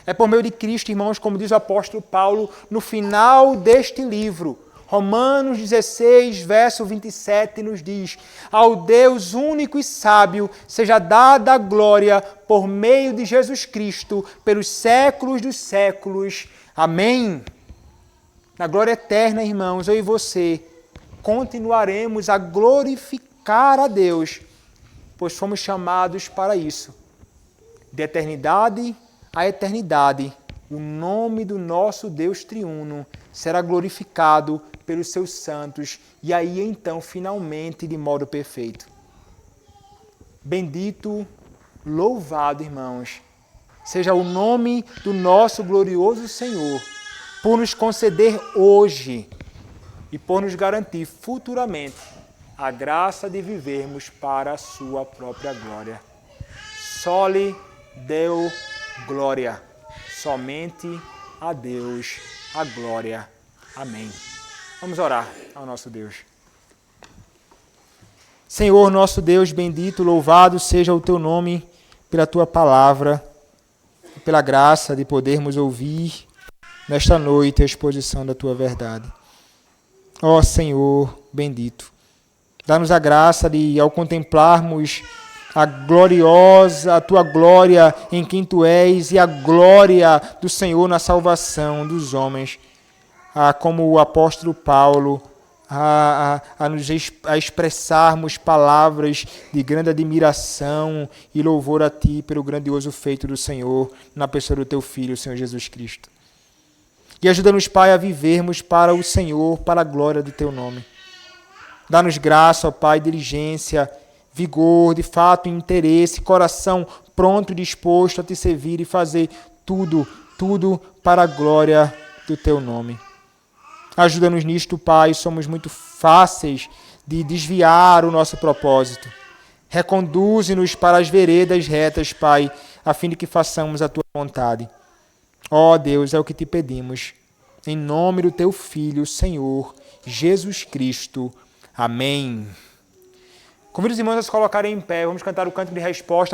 É por meio de Cristo, irmãos, como diz o apóstolo Paulo no final deste livro, Romanos 16, verso 27, nos diz: ao Deus único e sábio seja dada a glória por meio de Jesus Cristo, pelos séculos dos séculos. Amém. Na glória eterna, irmãos, eu e você continuaremos a glorificar a Deus, pois fomos chamados para isso. De eternidade a eternidade, o nome do nosso Deus triuno será glorificado pelos seus santos, e aí então, finalmente, de modo perfeito. Bendito, louvado, irmãos, seja o nome do nosso glorioso Senhor, por nos conceder hoje e por nos garantir futuramente a graça de vivermos para a sua própria glória. Soli Deo glória. Somente a Deus a glória. Amém. Vamos orar ao nosso Deus. Senhor, nosso Deus bendito, louvado seja o teu nome pela tua palavra, pela graça de podermos ouvir nesta noite a exposição da tua verdade. Ó Senhor bendito, dá-nos a graça de, ao contemplarmos a tua glória em quem tu és e a glória do Senhor na salvação dos homens, como o apóstolo Paulo, a expressarmos palavras de grande admiração e louvor a Ti pelo grandioso feito do Senhor na pessoa do Teu Filho, o Senhor Jesus Cristo. E ajuda-nos, Pai, a vivermos para o Senhor, para a glória do Teu nome. Dá-nos graça, ó Pai, diligência, vigor, de fato, interesse, coração pronto e disposto a Te servir e fazer tudo para a glória do Teu nome. Ajuda-nos nisto, Pai, somos muito fáceis de desviar o nosso propósito. Reconduze-nos para as veredas retas, Pai, a fim de que façamos a Tua vontade. Ó Deus, é o que Te pedimos. Em nome do Teu Filho, Senhor, Jesus Cristo. Amém. Convido os irmãos a se colocarem em pé. Vamos cantar o cântico de resposta.